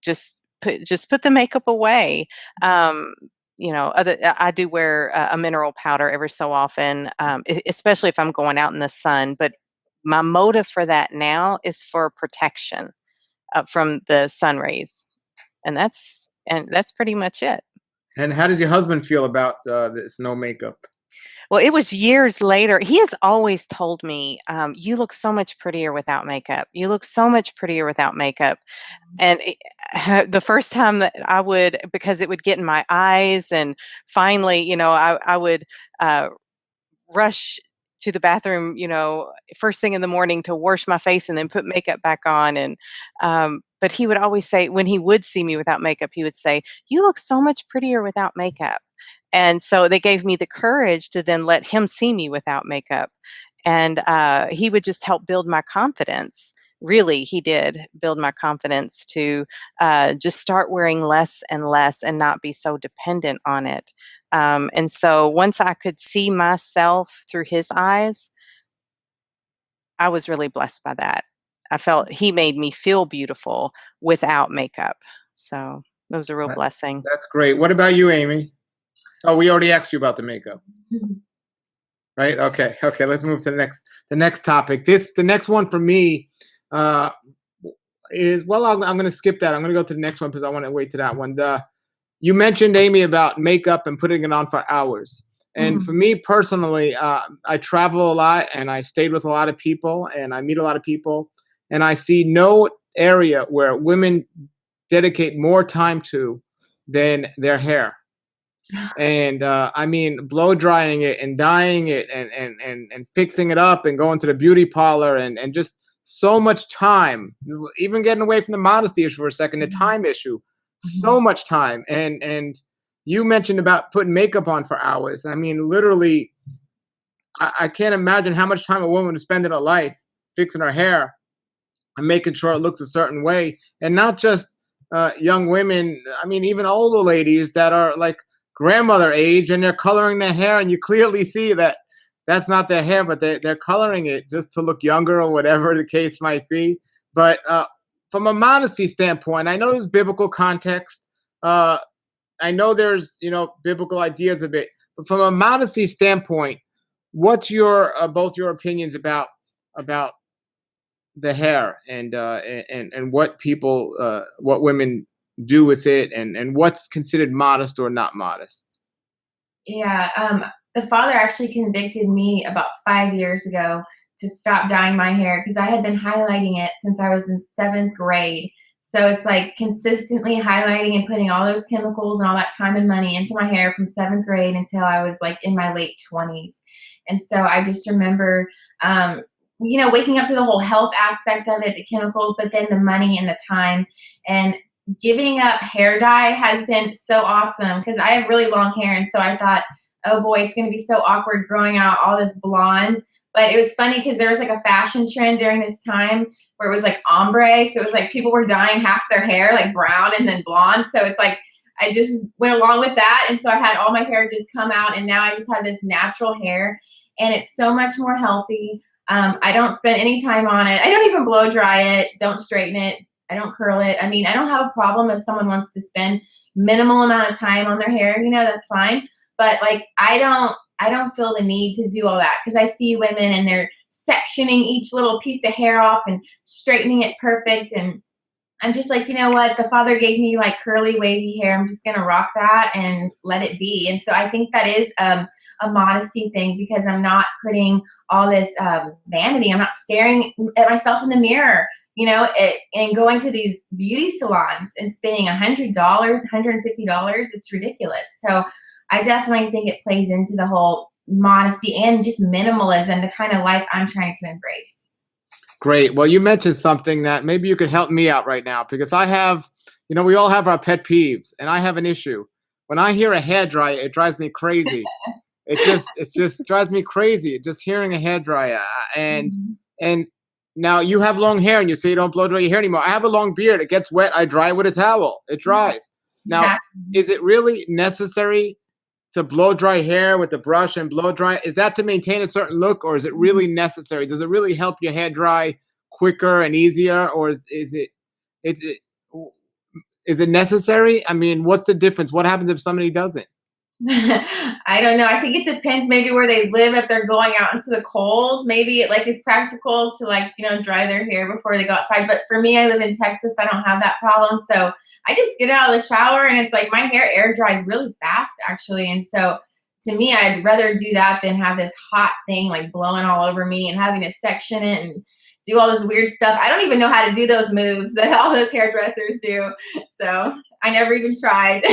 just put the makeup away. I do wear a mineral powder every so often, especially if I'm going out in the sun. But my motive for that now is for protection from the sun rays, and that's pretty much it. And how does your husband feel about this no makeup? Well, it was years later. He has always told me, "You look so much prettier without makeup. You look so much prettier without makeup." And the first time that I would, because it would get in my eyes, and finally, I would rush to the bathroom, first thing in the morning to wash my face and then put makeup back on. And but he would always say, when he would see me without makeup, he would say, "You look so much prettier without makeup." And so they gave me the courage to then let him see me without makeup. And he would just help build my confidence. Really, he did build my confidence to just start wearing less and less and not be so dependent on it. And so once I could see myself through his eyes, I was really blessed by that. I felt he made me feel beautiful without makeup. So it was a real blessing. That's great. What about you, Amy? Oh, we already asked you about the makeup. Right? Okay. Let's move to the next topic. The next one for me is, well, I'm going to skip that. I'm going to go to the next one because I want to wait to that one. You mentioned, Amy, about makeup and putting it on for hours. And for me personally, I travel a lot and I stayed with a lot of people and I meet a lot of people, and I see no area where women dedicate more time to than their hair. And I mean, blow drying it and dyeing it and fixing it up and going to the beauty parlor and just so much time, even getting away from the modesty issue for a second, the time issue, so much time. And you mentioned about putting makeup on for hours. I mean, literally, I can't imagine how much time a woman would spend in her life fixing her hair and making sure it looks a certain way. And not just young women. I mean, even older ladies that are like grandmother age and they're coloring their hair, and you clearly see that that's not their hair, but they're coloring it just to look younger or whatever the case might be. But from a modesty standpoint, I know there's biblical context. I know there's, biblical ideas of it, but from a modesty standpoint, what's your both your opinions about the hair and what people, what women do with it, and what's considered modest or not modest? Yeah, the Father actually convicted me about 5 years ago to stop dyeing my hair because I had been highlighting it since I was in 7th grade. So it's like consistently highlighting and putting all those chemicals and all that time and money into my hair from 7th grade until I was like in my late 20s. And so I just remember, waking up to the whole health aspect of it, the chemicals, but then the money and the time. And giving up hair dye has been so awesome because I have really long hair. And so I thought, oh boy, it's going to be so awkward growing out all this blonde. But it was funny because there was like a fashion trend during this time where it was like ombre. So it was like people were dyeing half their hair like brown and then blonde. So it's like I just went along with that. And so I had all my hair just come out, and now I just have this natural hair, and it's so much more healthy. I don't spend any time on it. I don't even blow dry it, don't straighten it, I don't curl it. I mean, I don't have a problem if someone wants to spend minimal amount of time on their hair, that's fine. But like, I don't feel the need to do all that, because I see women and they're sectioning each little piece of hair off and straightening it perfect. And I'm just like, you know what? The Father gave me like curly, wavy hair. I'm just going to rock that and let it be. And so I think that is a modesty thing, because I'm not putting all this vanity. I'm not staring at myself in the mirror, and going to these beauty salons and spending $100, $150. It's ridiculous. So I definitely think it plays into the whole modesty and just minimalism, the kind of life I'm trying to embrace. Great. Well, you mentioned something that maybe you could help me out right now, because I have, we all have our pet peeves, and I have an issue. When I hear a hairdryer, it drives me crazy. it just drives me crazy just hearing a hairdryer. And now you have long hair, and you say you don't blow dry your hair anymore. I have a long beard. It gets wet. I dry it with a towel. It dries. Now, is it really necessary to blow dry hair with the brush and blow dry? Is that to maintain a certain look, or is it really necessary? Does it really help your hair dry quicker and easier, or is it necessary? I mean, what's the difference? What happens if somebody doesn't? I don't know. I think it depends maybe where they live. If they're going out into the cold, maybe it like is practical to dry their hair before they go outside. But for me, I live in Texas. I don't have that problem. So I just get out of the shower, and it's like my hair air dries really fast, actually. And so to me, I'd rather do that than have this hot thing like blowing all over me and having to section it and do all this weird stuff. I don't even know how to do those moves that all those hairdressers do. So I never even tried.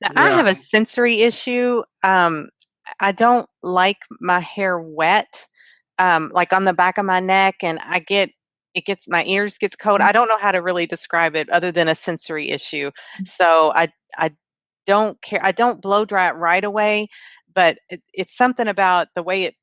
Now, I have a sensory issue. I don't like my hair wet, like on the back of my neck, and my ears gets cold. I don't know how to really describe it other than a sensory issue. So I don't care. I don't blow dry it right away, but it's something about the way it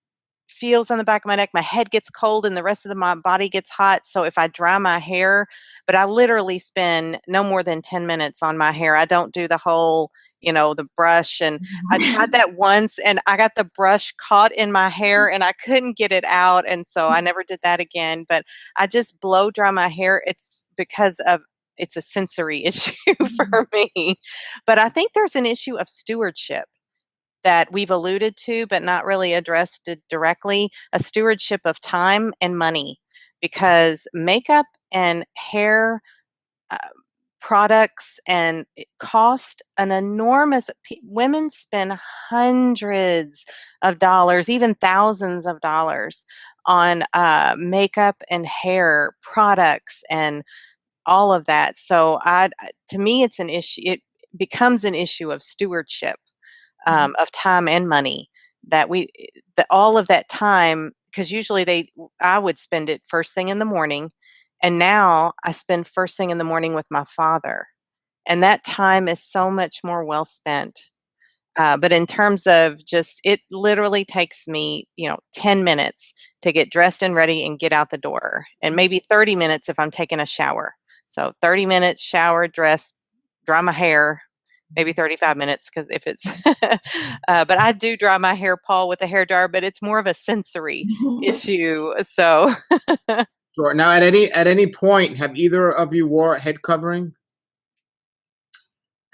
feels on the back of my neck. My head gets cold and the rest of my body gets hot. So if I dry my hair, but I literally spend no more than 10 minutes on my hair. I don't do the whole, the brush. And I tried that once, and I got the brush caught in my hair and I couldn't get it out. And so I never did that again, but I just blow dry my hair. It's a sensory issue for me. But I think there's an issue of stewardship that we've alluded to, but not really addressed it directly, a stewardship of time and money, because makeup and hair products and it cost an enormous, women spend hundreds of dollars, even thousands of dollars on makeup and hair products and all of that. So to me, it's an issue. It becomes an issue of stewardship. Of time and money, that all of that time, because usually I would spend it first thing in the morning, and now I spend first thing in the morning with my father, and that time is so much more well spent. But in terms of it literally takes me, 10 minutes to get dressed and ready and get out the door, and maybe 30 minutes if I'm taking a shower. So 30 minutes, shower, dress, dry my hair. Maybe 35 minutes, because if it's, but I do dry my hair, Paul, with a hairdryer, but it's more of a sensory issue. So, sure. Now, at any point, have either of you wore a head covering?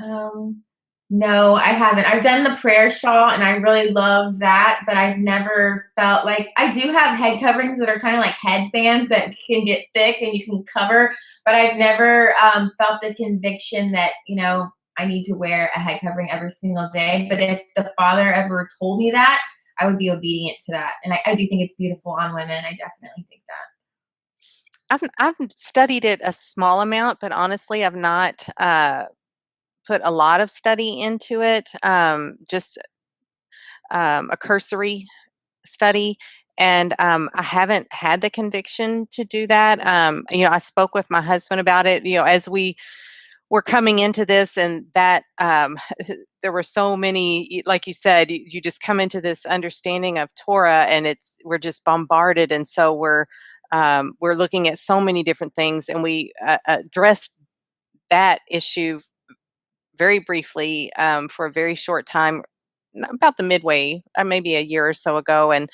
No, I haven't. I've done the prayer shawl, and I really love that, but I've never felt like I do have head coverings that are kind of like headbands that can get thick and you can cover, but I've never felt the conviction that, I need to wear a head covering every single day. But if the Father ever told me that, I would be obedient to that. And I do think it's beautiful on women. I definitely think that. I've studied it a small amount, but honestly, I've not put a lot of study into it. Just a cursory study. And I haven't had the conviction to do that. I spoke with my husband about it, as we were coming into this, and that there were so many, like you said, you just come into this understanding of Torah, and we're just bombarded. And so we're We're looking at so many different things, and we addressed that issue very briefly for a very short time, about the midway, maybe a year or so ago. And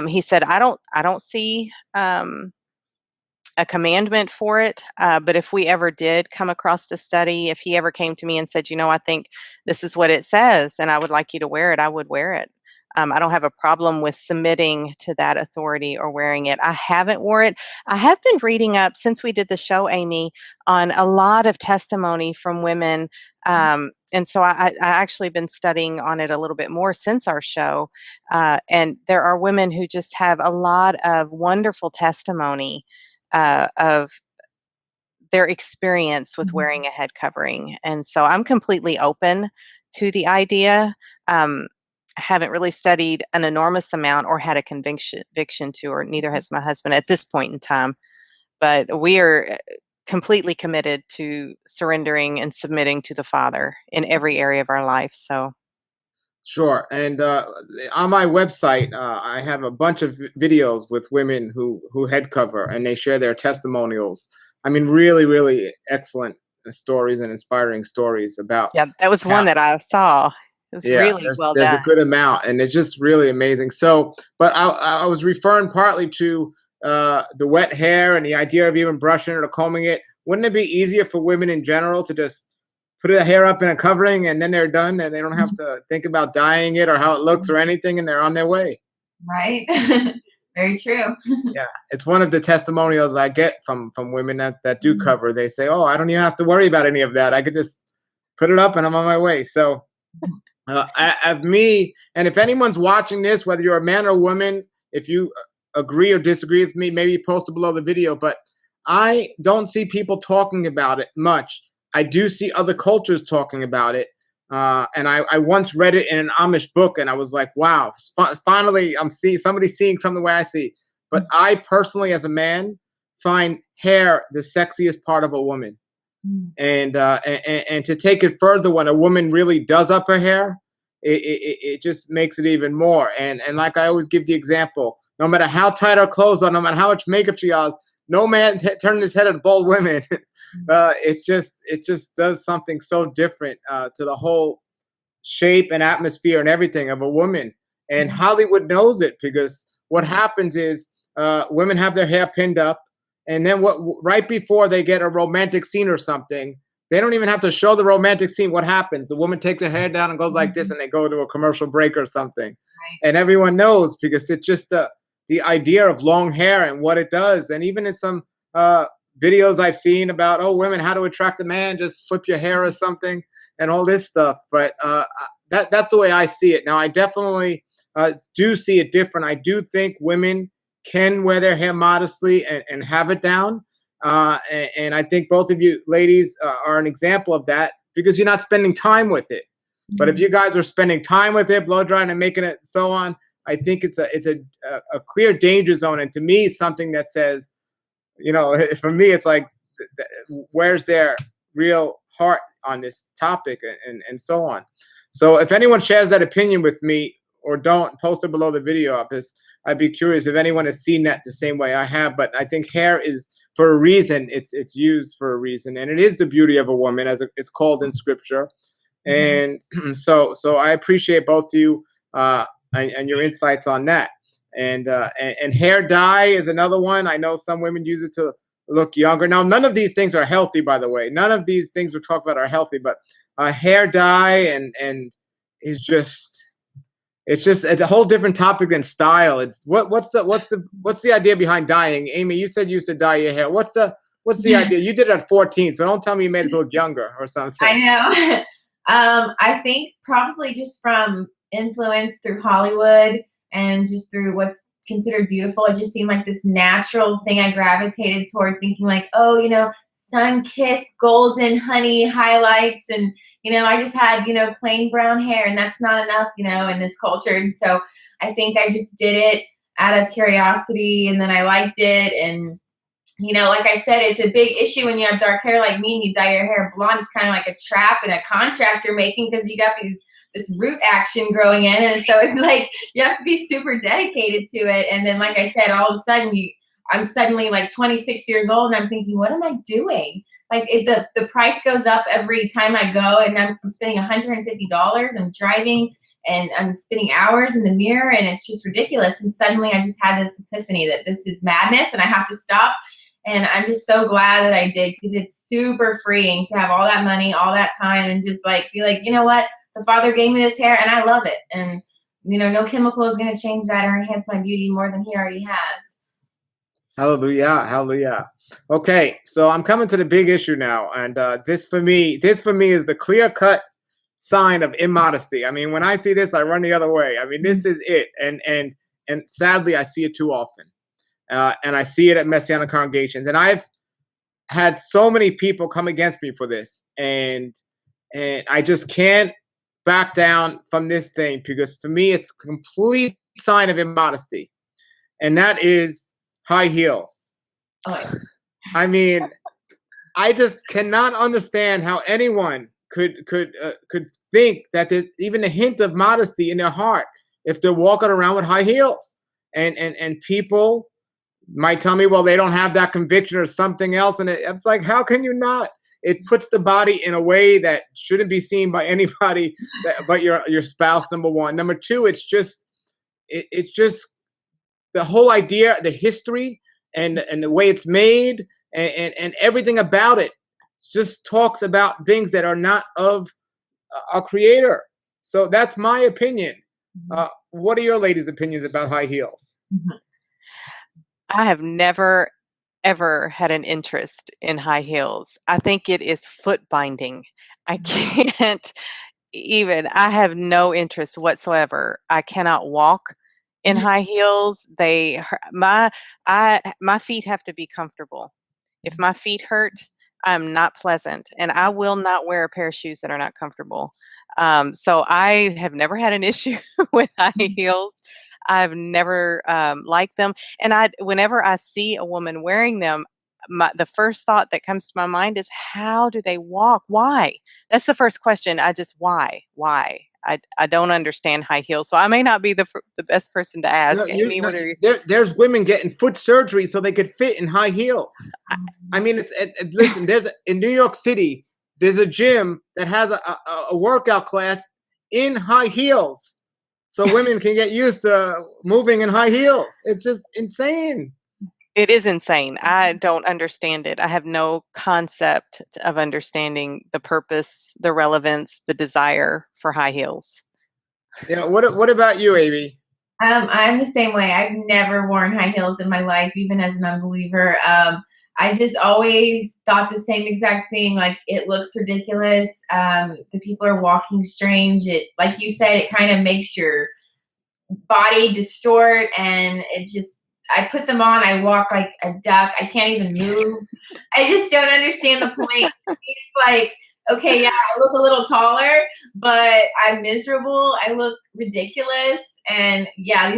he said, I don't see a commandment for it. But if we ever did come across a study, if he ever came to me and said, I think this is what it says, and I would like you to wear it, I would wear it. I don't have a problem with submitting to that authority or wearing it. I haven't wore it. I have been reading up since we did the show, Amy, on a lot of testimony from women. And so I actually been studying on it a little bit more since our show. And there are women who just have a lot of wonderful testimony of their experience with wearing a head covering. And so I'm completely open to the idea. Haven't really studied an enormous amount or had a conviction to, or neither has my husband at this point in time. But we are completely committed to surrendering and submitting to the Father in every area of our life. So. Sure. And on my website, I have a bunch of videos with women who head cover, and they share their testimonials. I mean, really, really excellent stories and inspiring stories about. Yeah, that was one that I saw. It was really well done. There's a good amount, and it's just really amazing. So, but I was referring partly to the wet hair and the idea of even brushing it or combing it. Wouldn't it be easier for women in general to just put their hair up in a covering and then they're done, and they don't have to think about dyeing it or how it looks or anything, and they're on their way? Right. Very true. Yeah, it's one of the testimonials I get from women that do cover. They say, "Oh, I don't even have to worry about any of that. I could just put it up and I'm on my way." So. Me, and if anyone's watching this, whether you're a man or woman, if you agree or disagree with me, maybe post it below the video. But I don't see people talking about it much. I do see other cultures talking about it. And I once read it in an Amish book, and I was like, wow, finally I'm somebody seeing something the way I see. But I personally, as a man, find hair the sexiest part of a woman. And to take it further, when a woman really does up her hair, it just makes it even more. And like I always give the example, no matter how tight her clothes are, no matter how much makeup she has, no man turning his head at bald women. It just does something so different to the whole shape and atmosphere and everything of a woman. And Hollywood knows it, because what happens is women have their hair pinned up. And then right before they get a romantic scene or something, they don't even have to show the romantic scene. What happens? The woman takes her hair down and goes like this, and they go to a commercial break or something. Right. And everyone knows, because it's just the idea of long hair and what it does. And even in some videos I've seen about, women, how to attract a man, just flip your hair or something and all this stuff. But that's the way I see it. Now, I definitely do see it different. I do think women can wear their hair modestly and have it down. And I think both of you ladies are an example of that, because you're not spending time with it. But if you guys are spending time with it, blow drying and making it so on, I think it's a clear danger zone. And to me, something that says, for me, it's like, where's their real heart on this topic, and so on. So if anyone shares that opinion with me, or don't, post it below the video. I'd be curious if anyone has seen that the same way I have. But I think hair is, for a reason, it's used for a reason, and it is the beauty of a woman, as it's called in Scripture. And so I appreciate both of you and your insights on that. And hair dye is another one. I know some women use it to look younger. Now, none of these things are healthy, by the way. None of these things we talk about are healthy. But hair dye and is just. It's just a whole different topic than style. It's what's the idea behind dyeing? Amy, you said you used to dye your hair. What's the idea? You did it at 14, so don't tell me you made it look younger or something. I know. I think probably just from influence through Hollywood and just through what's considered beautiful. It just seemed like this natural thing I gravitated toward, thinking like, sun-kissed golden honey highlights, and I just had plain brown hair, and that's not enough in this culture. And so I think I just did it out of curiosity, and then I liked it. And like I said, it's a big issue when you have dark hair like me and you dye your hair blonde. It's kind of like a trap and a contract you're making, because you got this root action growing in. And so it's like you have to be super dedicated to it. And then, like I said, all of a sudden I'm suddenly like 26 years old and I'm thinking, what am I doing? Like the price goes up every time I go, and I'm spending $150. I'm driving and I'm spending hours in the mirror, and it's just ridiculous. And suddenly I just had this epiphany that this is madness and I have to stop. And I'm just so glad that I did, because it's super freeing to have all that money, all that time, and just like be like, you know what? The Father gave me this hair and I love it. And, no chemical is going to change that or enhance my beauty more than he already has. Hallelujah, hallelujah. Okay, so I'm coming to the big issue now, and this for me is the clear-cut sign of immodesty. I mean, when I see this, I run the other way. I mean, this is it, and sadly, I see it too often, and I see it at Messianic congregations, and I've had so many people come against me for this, and I just can't back down from this thing, because to me, it's a complete sign of immodesty, and that is high heels. Oh. I mean, I just cannot understand how anyone could think that there's even a hint of modesty in their heart if they're walking around with high heels. And people might tell me, well, they don't have that conviction or something else. And it's like, how can you not? It puts the body in a way that shouldn't be seen by anybody but your spouse, number one. Number two, it's just the whole idea, the history, and the way it's made, and everything about it just talks about things that are not of our Creator. So that's my opinion. What are your ladies' opinions about high heels? I have never, ever had an interest in high heels. I think it is foot binding. I can't I have no interest whatsoever. I cannot walk in high heels. My feet have to be comfortable. If my feet hurt, I'm not pleasant, and I will not wear a pair of shoes that are not comfortable. So I have never had an issue with high heels. I've never liked them, and whenever I see a woman wearing them, the first thought that comes to my mind is, how do they walk? Why? That's the first question. Why? I don't understand high heels, so I may not be the best person to ask. Amy, what are your... There's women getting foot surgery so they could fit in high heels. I mean, listen. In New York City, there's a gym that has a workout class in high heels, so women can get used to moving in high heels. It's just insane. It is insane. I don't understand it. I have no concept of understanding the purpose, the relevance, the desire for high heels. Yeah. What about you, Amy? I'm the same way. I've never worn high heels in my life, even as an unbeliever. I just always thought the same exact thing. Like, it looks ridiculous. The people are walking strange. It, like you said, it kind of makes your body distort, and I put them on. I walk like a duck. I can't even move. I just don't understand the point. It's like, okay, yeah, I look a little taller, but I'm miserable. I look ridiculous. And yeah,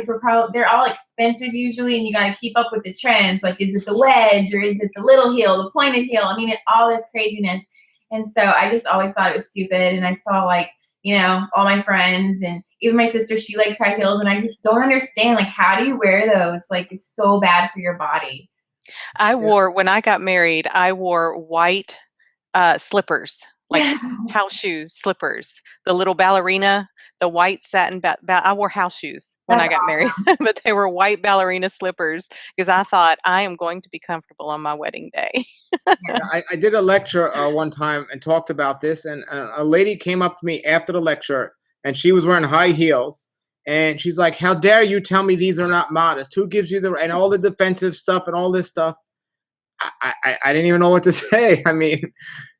they're all expensive usually, and you got to keep up with the trends. Like, is it the wedge, or is it the little heel, the pointed heel? I mean, all this craziness. And so I just always thought it was stupid. And I saw, like, all my friends and even my sister, she likes high heels, and I just don't understand, like, how do you wear those? Like, it's so bad for your body. When I got married, I wore white slippers, like house shoes, slippers, the little ballerina, the white satin, I wore house shoes when I got married, but they were white ballerina slippers, because I thought, I am going to be comfortable on my wedding day. I did a lecture one time and talked about this, and a lady came up to me after the lecture, and she was wearing high heels, and she's like, how dare you tell me these are not modest? Who gives you and all the defensive stuff and all this stuff. I didn't even know what to say. I mean,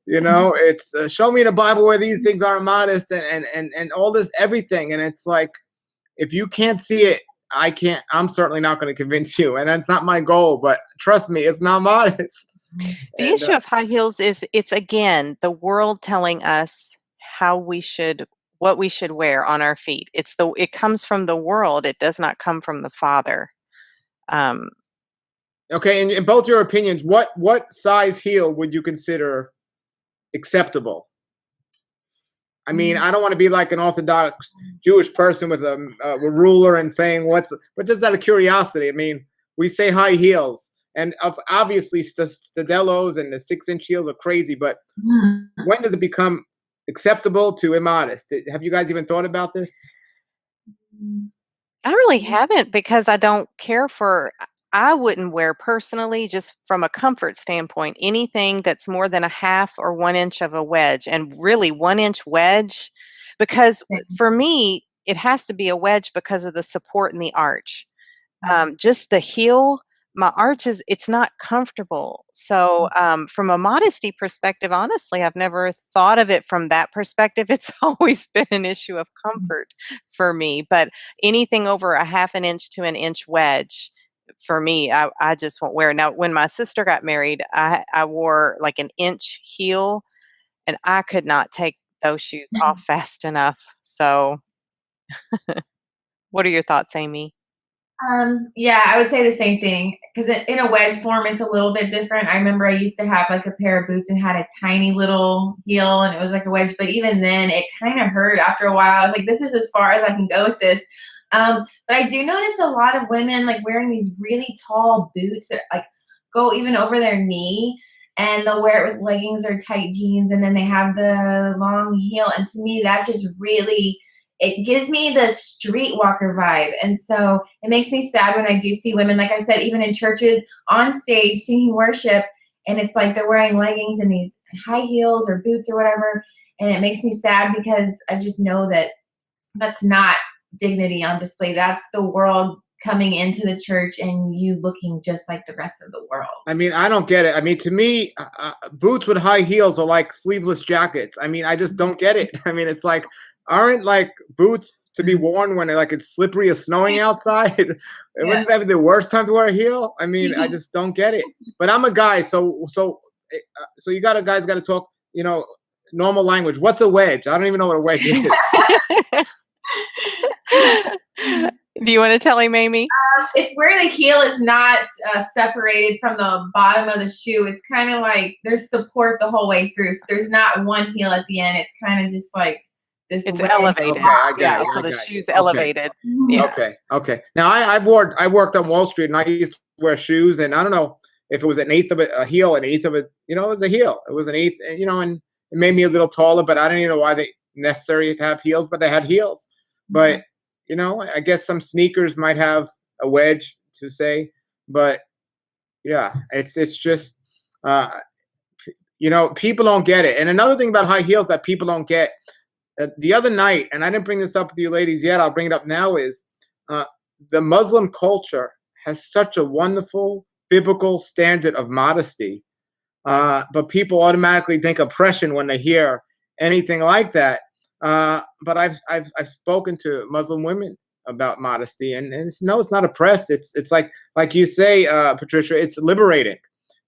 it's show me in the Bible where these things are modest, and all this, everything. And it's like, if you can't see it, I'm certainly not going to convince you. And that's not my goal, but trust me, it's not modest. The issue of high heels is, it's again the world telling us what we should wear on our feet. It comes from the world. It does not come from the Father. Okay, in both your opinions, what size heel would you consider acceptable? I mean, I don't want to be like an Orthodox Jewish person with a ruler and saying but just out of curiosity. I mean, we say high heels. And obviously, Stadellos and the 6-inch heels are crazy. But when does it become acceptable to immodest? Have you guys even thought about this? I really haven't, because I don't care for I wouldn't wear personally, just from a comfort standpoint, anything that's more than a half or 1 inch of a wedge, and really 1-inch wedge, because for me, it has to be a wedge because of the support in the arch. Just the heel, my arch it's not comfortable. So, from a modesty perspective, honestly, I've never thought of it from that perspective. It's always been an issue of comfort for me. But anything over a half an inch to an inch wedge, for me, I just won't wear. Now, when my sister got married, I wore like an inch heel, and I could not take those shoes off fast enough. So, what are your thoughts, Amy? Yeah, I would say the same thing, because in a wedge form, it's a little bit different. I remember I used to have like a pair of boots and had a tiny little heel, and it was like a wedge. But even then, it kind of hurt after a while. I was like, this is as far as I can go with this. But I do notice a lot of women like wearing these really tall boots that like go even over their knee, and they'll wear it with leggings or tight jeans, and then they have the long heel. And to me, that just really, it gives me the streetwalker vibe. And so it makes me sad when I do see women, like I said, even in churches on stage singing worship, and it's like they're wearing leggings and these high heels or boots or whatever. And it makes me sad, because I just know that that's not dignity on display. That's the world coming into the church and you looking just like the rest of the world. I mean, I don't get it. I mean, to me, boots with high heels are like sleeveless jackets. I mean, I just don't get it. I mean, it's like, aren't like boots to be worn when it's slippery or snowing outside? Wouldn't that be the worst time to wear a heel? I mean, I just don't get it. But I'm a guy, so you guys got to talk, normal language. What's a wedge? I don't even know what a wedge is. Do you want to tell him, Amy? It's where the heel is not separated from the bottom of the shoe. It's kind of like there's support the whole way through. So there's not one heel at the end. It's kind of just like this. It's wedge. elevated. Okay, I got it, so I the got it. shoe's Okay. elevated. Yeah. Okay. Now I worked on Wall Street, and I used to wear shoes, and I don't know if it was an eighth of a heel, an eighth of it. It was a heel. It was an eighth, and it made me a little taller. But I didn't even know why they necessary to have heels, but they had heels. But I guess some sneakers might have a wedge to say, but yeah, it's just people don't get it. And another thing about high heels that people don't get, the other night, and I didn't bring this up with you ladies yet, I'll bring it up now, is the Muslim culture has such a wonderful biblical standard of modesty, but people automatically think oppression when they hear anything like that. But I've spoken to Muslim women about modesty, and it's not oppressed. It's like you say, Patricia, it's liberating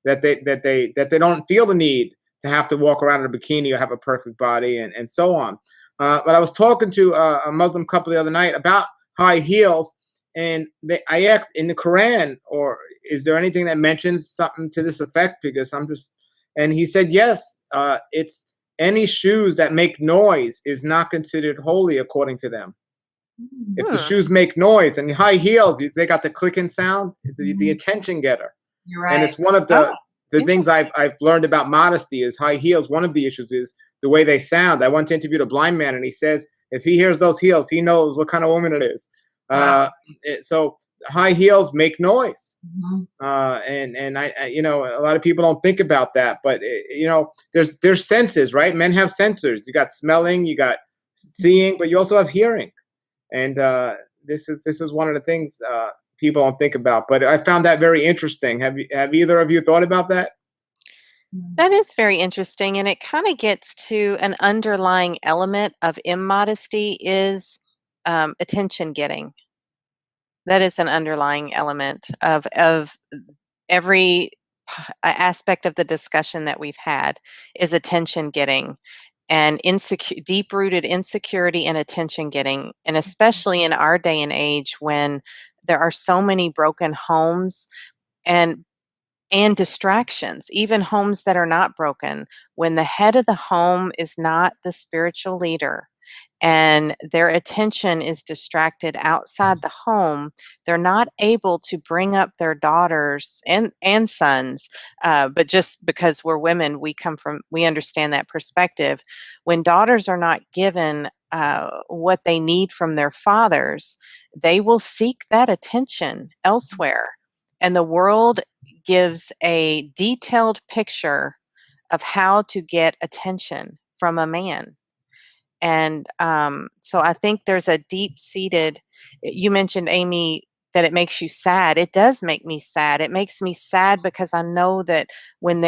that they don't feel the need to have to walk around in a bikini or have a perfect body and so on. But I was talking to a Muslim couple the other night about high heels, and I asked, in the Quran, or is there anything that mentions something to this effect? Because and he said yes. It's any shoes that make noise is not considered holy according to them. If the shoes make noise, and high heels, they got the clicking sound, the attention getter. You're right. And it's one of the things I've learned about modesty is high heels. One of the issues is the way they sound. I once interviewed a blind man, and he says if he hears those heels, he knows what kind of woman it is. So high heels make noise, and I a lot of people don't think about that, but there's senses, right? Men have sensors. You got smelling, you got seeing, but you also have hearing, and this is one of the things people don't think about. But I found that very interesting. Have either of you thought about that? That is very interesting, and it kind of gets to an underlying element of immodesty is attention getting. That is an underlying element of every aspect of the discussion that we've had is attention getting and deep-rooted insecurity and attention getting, and especially in our day and age when there are so many broken homes and distractions, even homes that are not broken, when the head of the home is not the spiritual leader, and their attention is distracted outside the home, they're not able to bring up their daughters and sons. But just because we're women, we understand that perspective. When daughters are not given what they need from their fathers, they will seek that attention elsewhere. And the world gives a detailed picture of how to get attention from a man. And so I think there's a deep seated, you mentioned, Amy, that it makes you sad. It does make me sad. It makes me sad because I know that when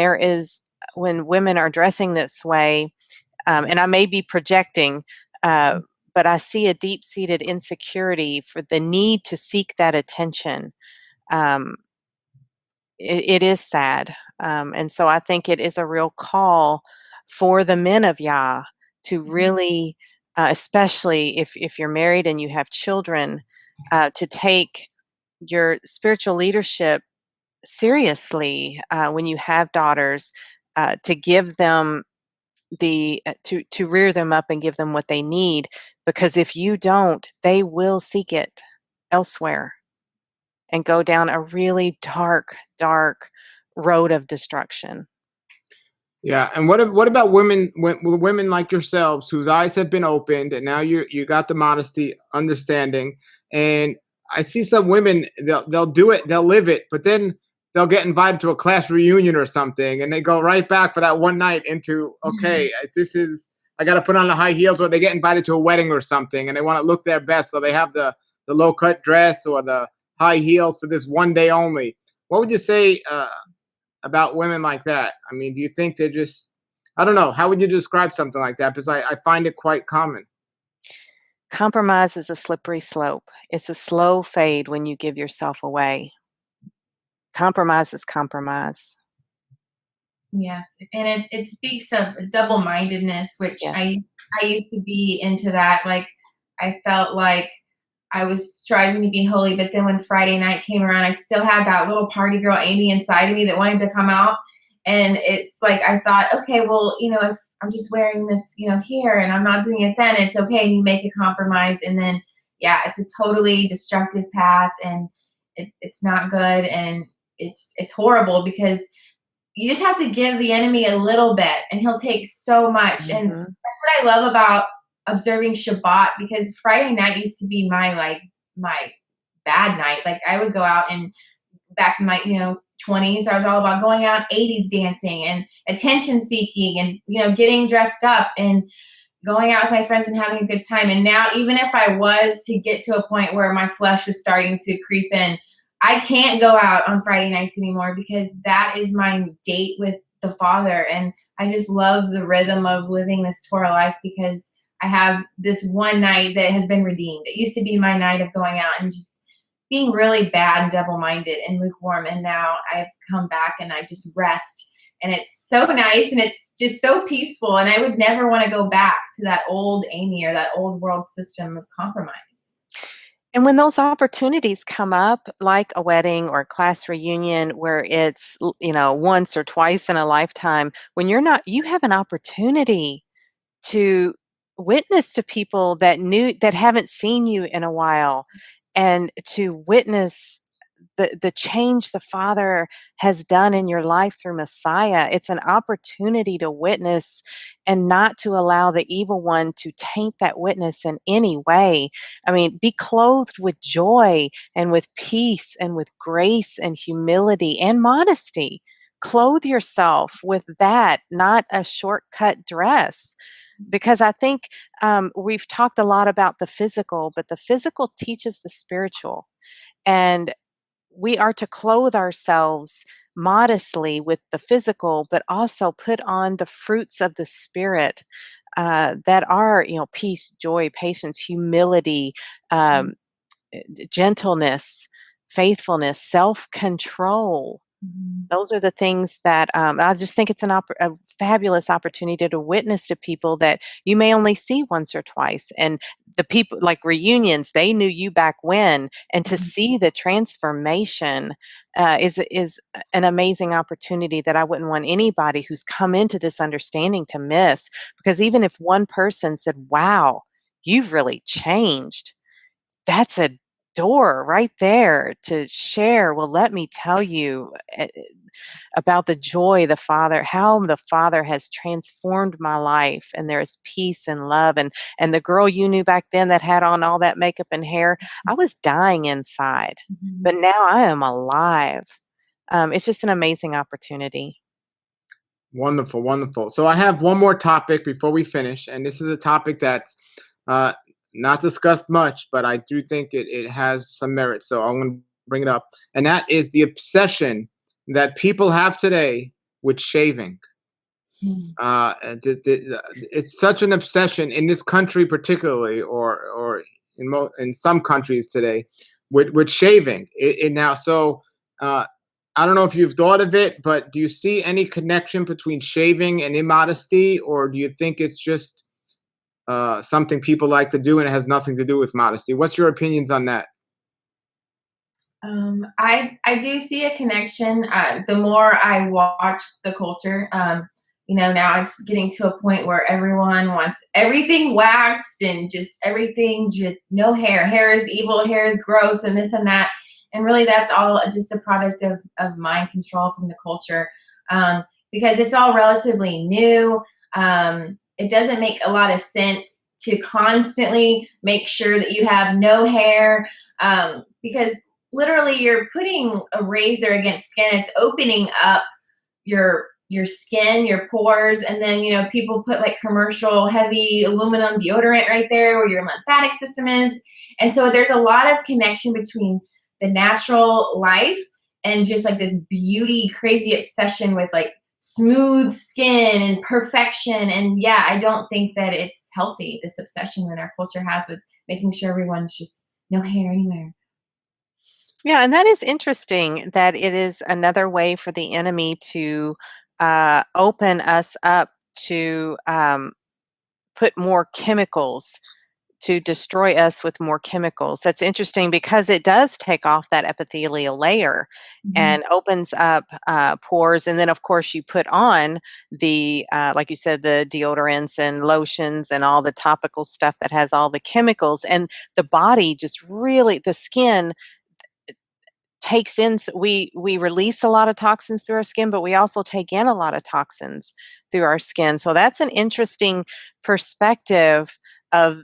women are dressing this way, and I may be projecting, but I see a deep seated insecurity for the need to seek that attention. Um, it is sad. And so I think it is a real call for the men of Yah to really, especially if you're married and you have children, to take your spiritual leadership seriously when you have daughters, to give them to rear them up and give them what they need, because if you don't, they will seek it elsewhere and go down a really dark, dark road of destruction. Yeah, and what about women like yourselves whose eyes have been opened, and now you got the modesty, understanding, and I see some women, they'll do it, they'll live it, but then they'll get invited to a class reunion or something, and they go right back for that one night into, okay, this is, I got to put on the high heels, or they get invited to a wedding or something, and they want to look their best, so they have the low cut dress or the high heels for this one day only. What would you say about women like that? I mean, do you think they're just, I don't know, how would you describe something like that? Because I find it quite common. Compromise is a slippery slope. It's a slow fade when you give yourself away. Compromise is compromise. Yes, and it speaks of double-mindedness, which Yes. I used to be into that. Like, I felt like I was striving to be holy, but then when Friday night came around, I still had that little party girl Amy inside of me that wanted to come out. And it's like I thought, okay, well, if I'm just wearing this, here, and I'm not doing it then, it's okay. You make a compromise, and then yeah, it's a totally destructive path, and it's not good, and it's horrible because you just have to give the enemy a little bit and he'll take so much. And Mhm. that's what I love about observing Shabbat, because Friday night used to be my bad night. Like, I would go out, and back in my 20s, I was all about going out 80s dancing and attention seeking and getting dressed up and going out with my friends and having a good time. And now, even if I was to get to a point where my flesh was starting to creep in, I can't go out on Friday nights anymore, because that is my date with the Father. And I just love the rhythm of living this Torah life, because I have this one night that has been redeemed. It used to be my night of going out and just being really bad and double-minded and lukewarm. And now I've come back and I just rest. And it's so nice, and it's just so peaceful. And I would never want to go back to that old Amy or that old world system of compromise. And when those opportunities come up, like a wedding or a class reunion where it's, once or twice in a lifetime, when you have an opportunity to witness to people that haven't seen you in a while, and to witness the change the Father has done in your life through Messiah. It's an opportunity to witness and not to allow the evil one to taint that witness in any way. I mean, be clothed with joy and with peace and with grace and humility and modesty. Clothe yourself with that, not a shortcut dress. Because I think we've talked a lot about the physical, but the physical teaches the spiritual. And we are to clothe ourselves modestly with the physical, but also put on the fruits of the Spirit that are, peace, joy, patience, humility, gentleness, faithfulness, self control. Those are the things that I just think it's a fabulous opportunity to witness to people that you may only see once or twice. And the people like reunions, they knew you back when, and to see the transformation is an amazing opportunity that I wouldn't want anybody who's come into this understanding to miss. Because even if one person said, "Wow, you've really changed," that's a door right there to share. Well, let me tell you about the joy the Father, how the Father has transformed my life, and there is peace and love. And the girl you knew back then that had on all that makeup and hair, I was dying inside, but now I am alive. It's just an amazing opportunity. Wonderful, wonderful. So I have one more topic before we finish, and this is a topic that's uh, not discussed much, but I do think it has some merit. So I'm going to bring it up, and that is the obsession that people have today with shaving. It's such an obsession in this country, particularly, or in some countries today, with shaving. Now, so I don't know if you've thought of it, but do you see any connection between shaving and immodesty, or do you think it's just something people like to do and it has nothing to do with modesty? What's your opinions on that? I do see a connection. The more I watch the culture, now it's getting to a point where everyone wants everything waxed and just everything, just no hair. Hair is evil, hair is gross, and this and that. And really, that's all just a product of mind control from the culture, because it's all relatively new. It doesn't make a lot of sense to constantly make sure that you have no hair, because literally you're putting a razor against skin. It's opening up your skin, your pores, and then people put like commercial heavy aluminum deodorant right there where your lymphatic system is. And so there's a lot of connection between the natural life and just like this beauty crazy obsession with like smooth skin and perfection. And yeah, I don't think that it's healthy, this obsession that our culture has with making sure everyone's just no hair anywhere. Yeah, and that is interesting that it is another way for the enemy to open us up to put more chemicals to destroy us with more chemicals. That's interesting because it does take off that epithelial layer Mhm. and opens up pores. And then, of course, you put on like you said, the deodorants and lotions and all the topical stuff that has all the chemicals. And the body just really, the skin takes in we release a lot of toxins through our skin, but we also take in a lot of toxins through our skin. So that's an interesting perspective of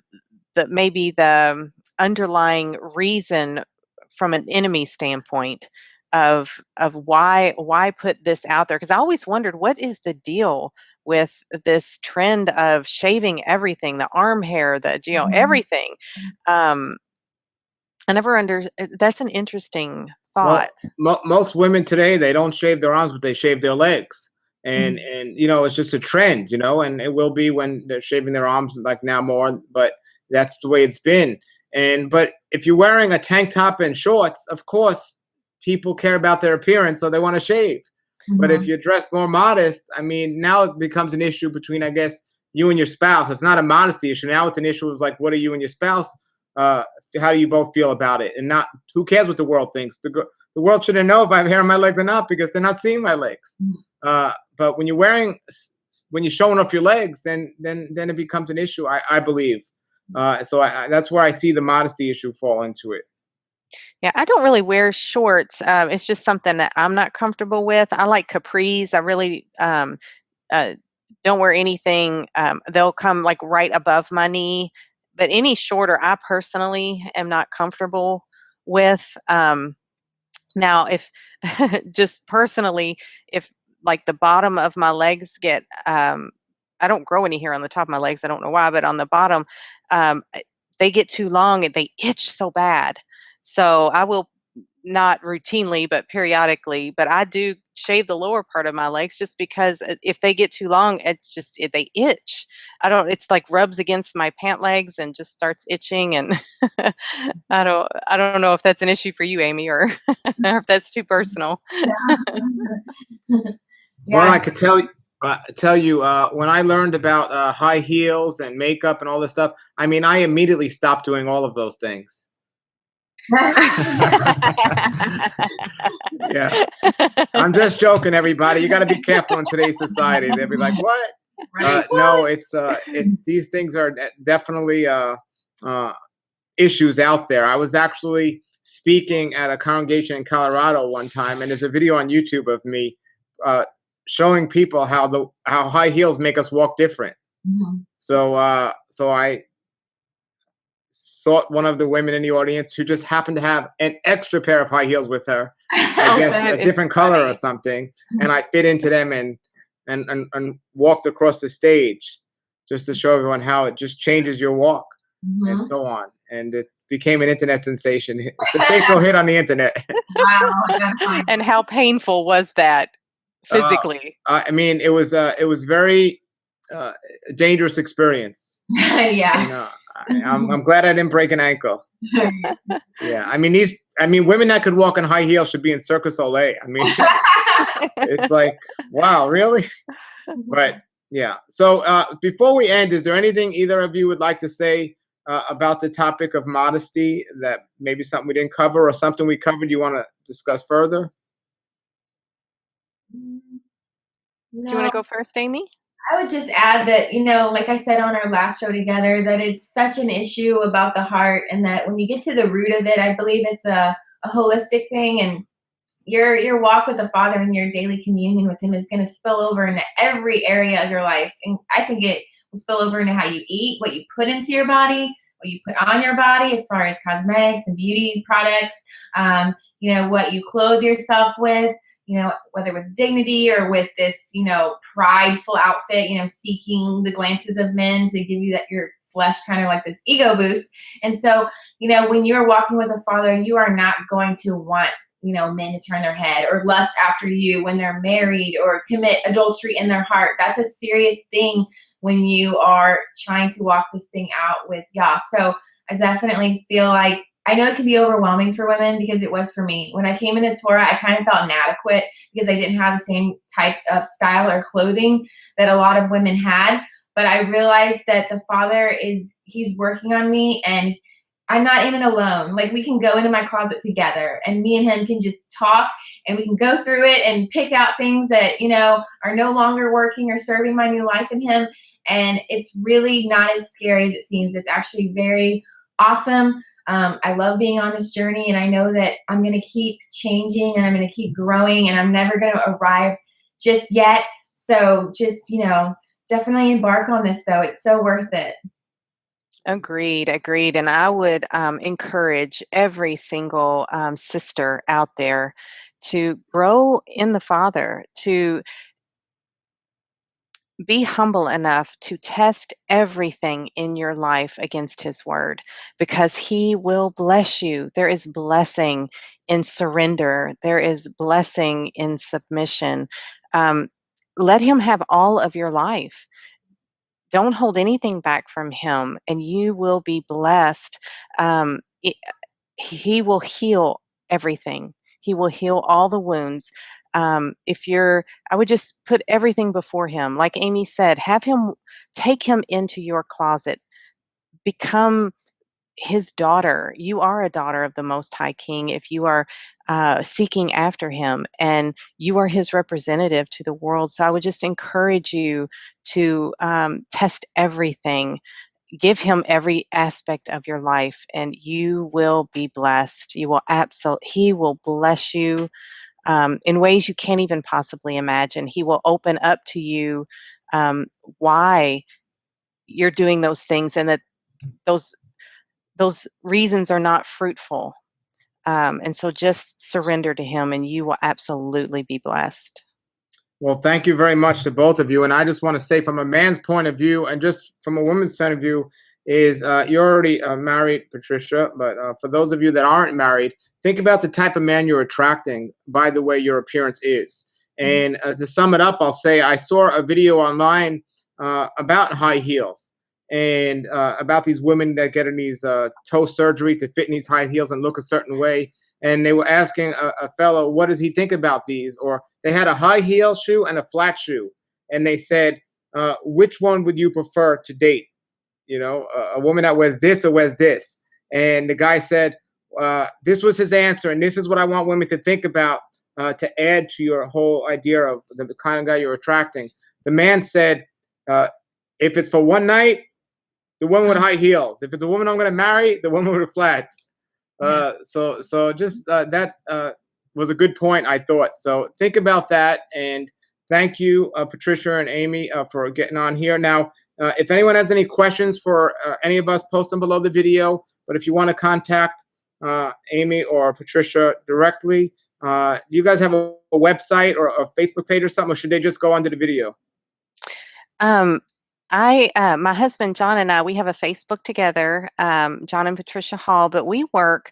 maybe the underlying reason from an enemy standpoint of why put this out there, because I always wondered what is the deal with this trend of shaving everything, the arm hair, the Mhm. everything. um I never under That's an interesting Well, thought. most women today, they don't shave their arms, but they shave their legs. And it's just a trend, and it will be when they're shaving their arms like now more, but that's the way it's been. But if you're wearing a tank top and shorts, of course, people care about their appearance, so they want to shave. But if Mhm. you're dressed more modest, I mean, now it becomes an issue between, I guess, you and your spouse. It's not a modesty issue. Now it's an issue of like, what are you and your spouse? Uh, how do you both feel about it? And not who cares what the world thinks. The world shouldn't know if I have hair on my legs or not because they're not seeing my legs. Mhm. But when you're showing off your legs, then it becomes an issue. I believe. That's where I see the modesty issue fall into it. Yeah, I don't really wear shorts. It's just something that I'm not comfortable with. I like capris. I really uh, don't wear anything. They'll come like right above my knee, but any shorter, I personally am not comfortable with. Now, if just personally, if like the bottom of my legs get, I don't grow any hair on the top of my legs. I don't know why, but on the bottom, they get too long and they itch so bad. So I will not routinely, but periodically, but I do shave the lower part of my legs just because if they get too long, they itch. It's like rubs against my pant legs and just starts itching. And I don't know if that's an issue for you, Amy, or if that's too personal. Well, Yeah. I could tell you when I learned about high heels and makeup and all this stuff. I mean, I immediately stopped doing all of those things. Yeah, I'm just joking, everybody. You got to be careful in today's society. They'll be like, "What?" Right. No, it's these things are definitely issues out there. I was actually speaking at a congregation in Colorado one time, and there's a video on YouTube of me showing people how high heels make us walk different. Mhm. So I sought one of the women in the audience who just happened to have an extra pair of high heels with her. I guess that a is different color or funny. something, and I fit into them and walked across the stage just to show everyone how it just changes your walk and Mhm. so on. And it became an internet sensation, a sensational hit on the internet. Wow, that's funny. And how painful was that physically? I mean, it was very dangerous experience. Yeah. You know, I'm glad I didn't break an ankle. Yeah, I mean, women that could walk in high heels should be in Circus Olay. I mean, it's like, wow, really? But yeah. So before we end, is there anything either of you would like to say about the topic of modesty that maybe something we didn't cover or something we covered you want to discuss further? Do you No, want to go first, Amy? I would just add that, like I said on our last show together, that it's such an issue about the heart, and that when you get to the root of it, I believe it's a holistic thing, and your walk with the Father and your daily communion with Him is going to spill over into every area of your life. And I think it will spill over into how you eat, what you put into your body, what you put on your body as far as cosmetics and beauty products, what you clothe yourself with, whether with dignity or with this, prideful outfit, seeking the glances of men to give you that your flesh kind of like this ego boost. And so, when you're walking with the Father, you are not going to want men to turn their head or lust after you when they're married or commit adultery in their heart. That's a serious thing when you are trying to walk this thing out with Yah. So I definitely feel like, I know it can be overwhelming for women because it was for me. When I came into Torah, I kind of felt inadequate because I didn't have the same types of style or clothing that a lot of women had. But I realized that the Father He's working on me, and I'm not in it alone. Like, we can go into my closet together, and me and Him can just talk, and we can go through it and pick out things that, are no longer working or serving my new life in Him. And it's really not as scary as it seems. It's actually very awesome. I love being on this journey, and I know that I'm going to keep changing and I'm going to keep growing, and I'm never going to arrive just yet. So just, definitely embark on this, though. It's so worth it. Agreed. And I would encourage every single sister out there to grow in the Father, to be humble enough to test everything in your life against His word, because He will bless you. There is blessing in surrender. There is blessing in submission. Let Him have all of your life. Don't hold anything back from Him, and you will be blessed. He will heal everything. He will heal all the wounds. I would just put everything before Him. Like Amy said, have Him, take Him into your closet. Become His daughter. You are a daughter of the Most High King if you are seeking after Him, and you are His representative to the world. So I would just encourage you to test everything. Give Him every aspect of your life, and you will be blessed. He will bless you in ways you can't even possibly imagine. He will open up to you why you're doing those things, and that those reasons are not fruitful. And so just surrender to Him, and you will absolutely be blessed. Well, thank you very much to both of you. And I just want to say, from a man's point of view and just from a woman's point of view, is you're already married, Patricia. But for those of you that aren't married, think about the type of man you're attracting by the way your appearance is. And to sum it up, I'll say I saw a video online about high heels and about these women that get in these toe surgery to fit in these high heels and look a certain way. And they were asking a fellow, what does he think about these? Or they had a high heel shoe and a flat shoe. And they said, which one would you prefer to date? You know, a woman that wears this or wears this. And the guy said, this was his answer. And this is what I want women to think about to add to your whole idea of the kind of guy you're attracting. The man said, if it's for one night, the woman with high heels. If it's a woman I'm going to marry, the woman with flats. So just that was a good point, I thought. So think about that. And thank you, Patricia and Amy, for getting on here. Now, if anyone has any questions for any of us, post them below the video. But if you want to contact Amy or Patricia directly, do you guys have a website or a Facebook page or something, or should they just go under the video? My husband, John, and I, we have a Facebook together, John and Patricia Hall, but we work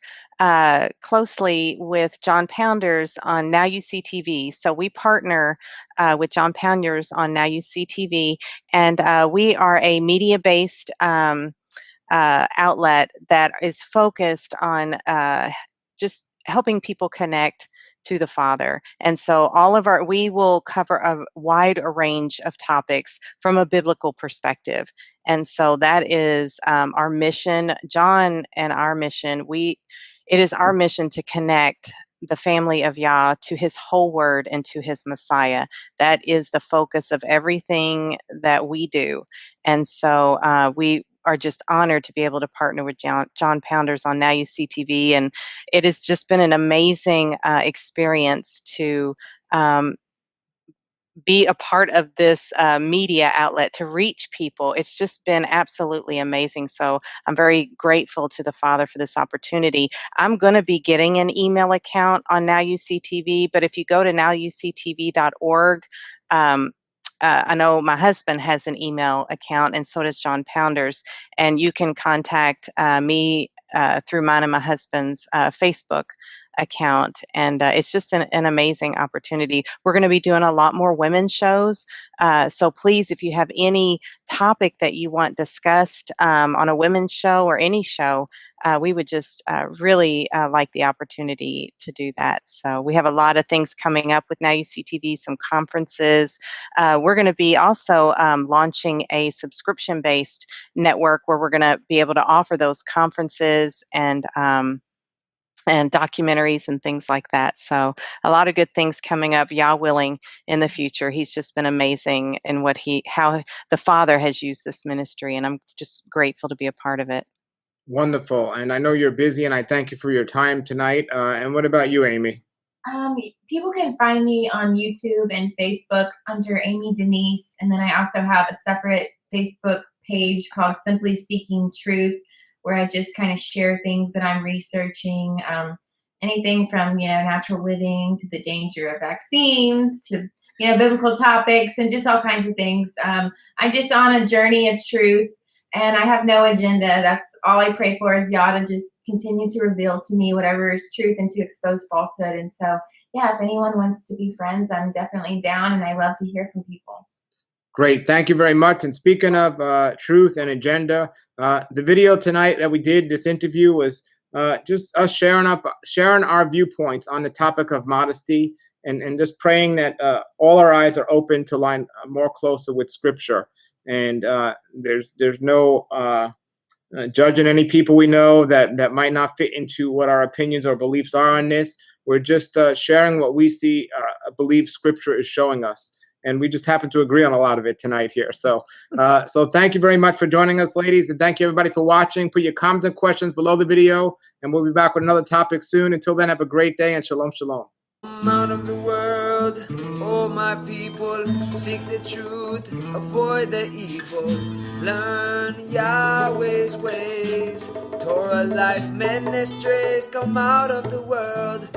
closely with John Pounders on Now You See TV. So we partner with John Pounders on Now You See TV, and we are a media-based outlet that is focused on just helping people connect to the Father. And so we will cover a wide range of topics from a biblical perspective. And so that is our mission, John, and our mission. It is our mission to connect the family of Yah to his whole word and to his Messiah. That is the focus of everything that we do. And so we are just honored to be able to partner with John Pounders on Now You See TV. And it has just been an amazing experience to be a part of this media outlet to reach people. It's just been absolutely amazing. So I'm very grateful to the Father for this opportunity. I'm going to be getting an email account on Now You See TV, but if you go to nowuseetv.org, I know my husband has an email account, and so does John Pounders, and you can contact me through mine and my husband's Facebook account, and it's just an amazing opportunity. We're going to be doing a lot more women's shows, so please, if you have any topic that you want discussed on a women's show or any show, we would just really like the opportunity to do that. So we have a lot of things coming up with Now You See TV, some conferences. We're going to be also launching a subscription-based network where we're going to be able to offer those conferences and documentaries and things like that. So a lot of good things coming up, Yah willing, in the future. He's just been amazing in how the Father has used this ministry, and I'm just grateful to be a part of it. Wonderful. And I know you're busy, and I thank you for your time tonight. And what about you, Amy? People can find me on YouTube and Facebook under Amy Denise, and then I also have a separate Facebook page called Simply Seeking Truth, where I just kind of share things that I'm researching, anything from, natural living to the danger of vaccines to, biblical topics and just all kinds of things. I'm just on a journey of truth, and I have no agenda. That's all I pray for, is Yah to just continue to reveal to me whatever is truth and to expose falsehood. And so, yeah, if anyone wants to be friends, I'm definitely down, and I love to hear from people. Great. Thank you very much. And speaking of truth and agenda, the video tonight that we did, this interview, was just us sharing our viewpoints on the topic of modesty, and just praying that all our eyes are open to line more closer with Scripture. And there's no judging any people we know that might not fit into what our opinions or beliefs are on this. We're just sharing what we see, believe Scripture is showing us. And we just happen to agree on a lot of it tonight here. So thank you very much for joining us, ladies. And thank you, everybody, for watching. Put your comments and questions below the video, and we'll be back with another topic soon. Until then, have a great day, and shalom, shalom. Out of the world, oh my people, seek the truth, avoid the evil, learn Yahweh's ways. Torah Life Ministries, come out of the world.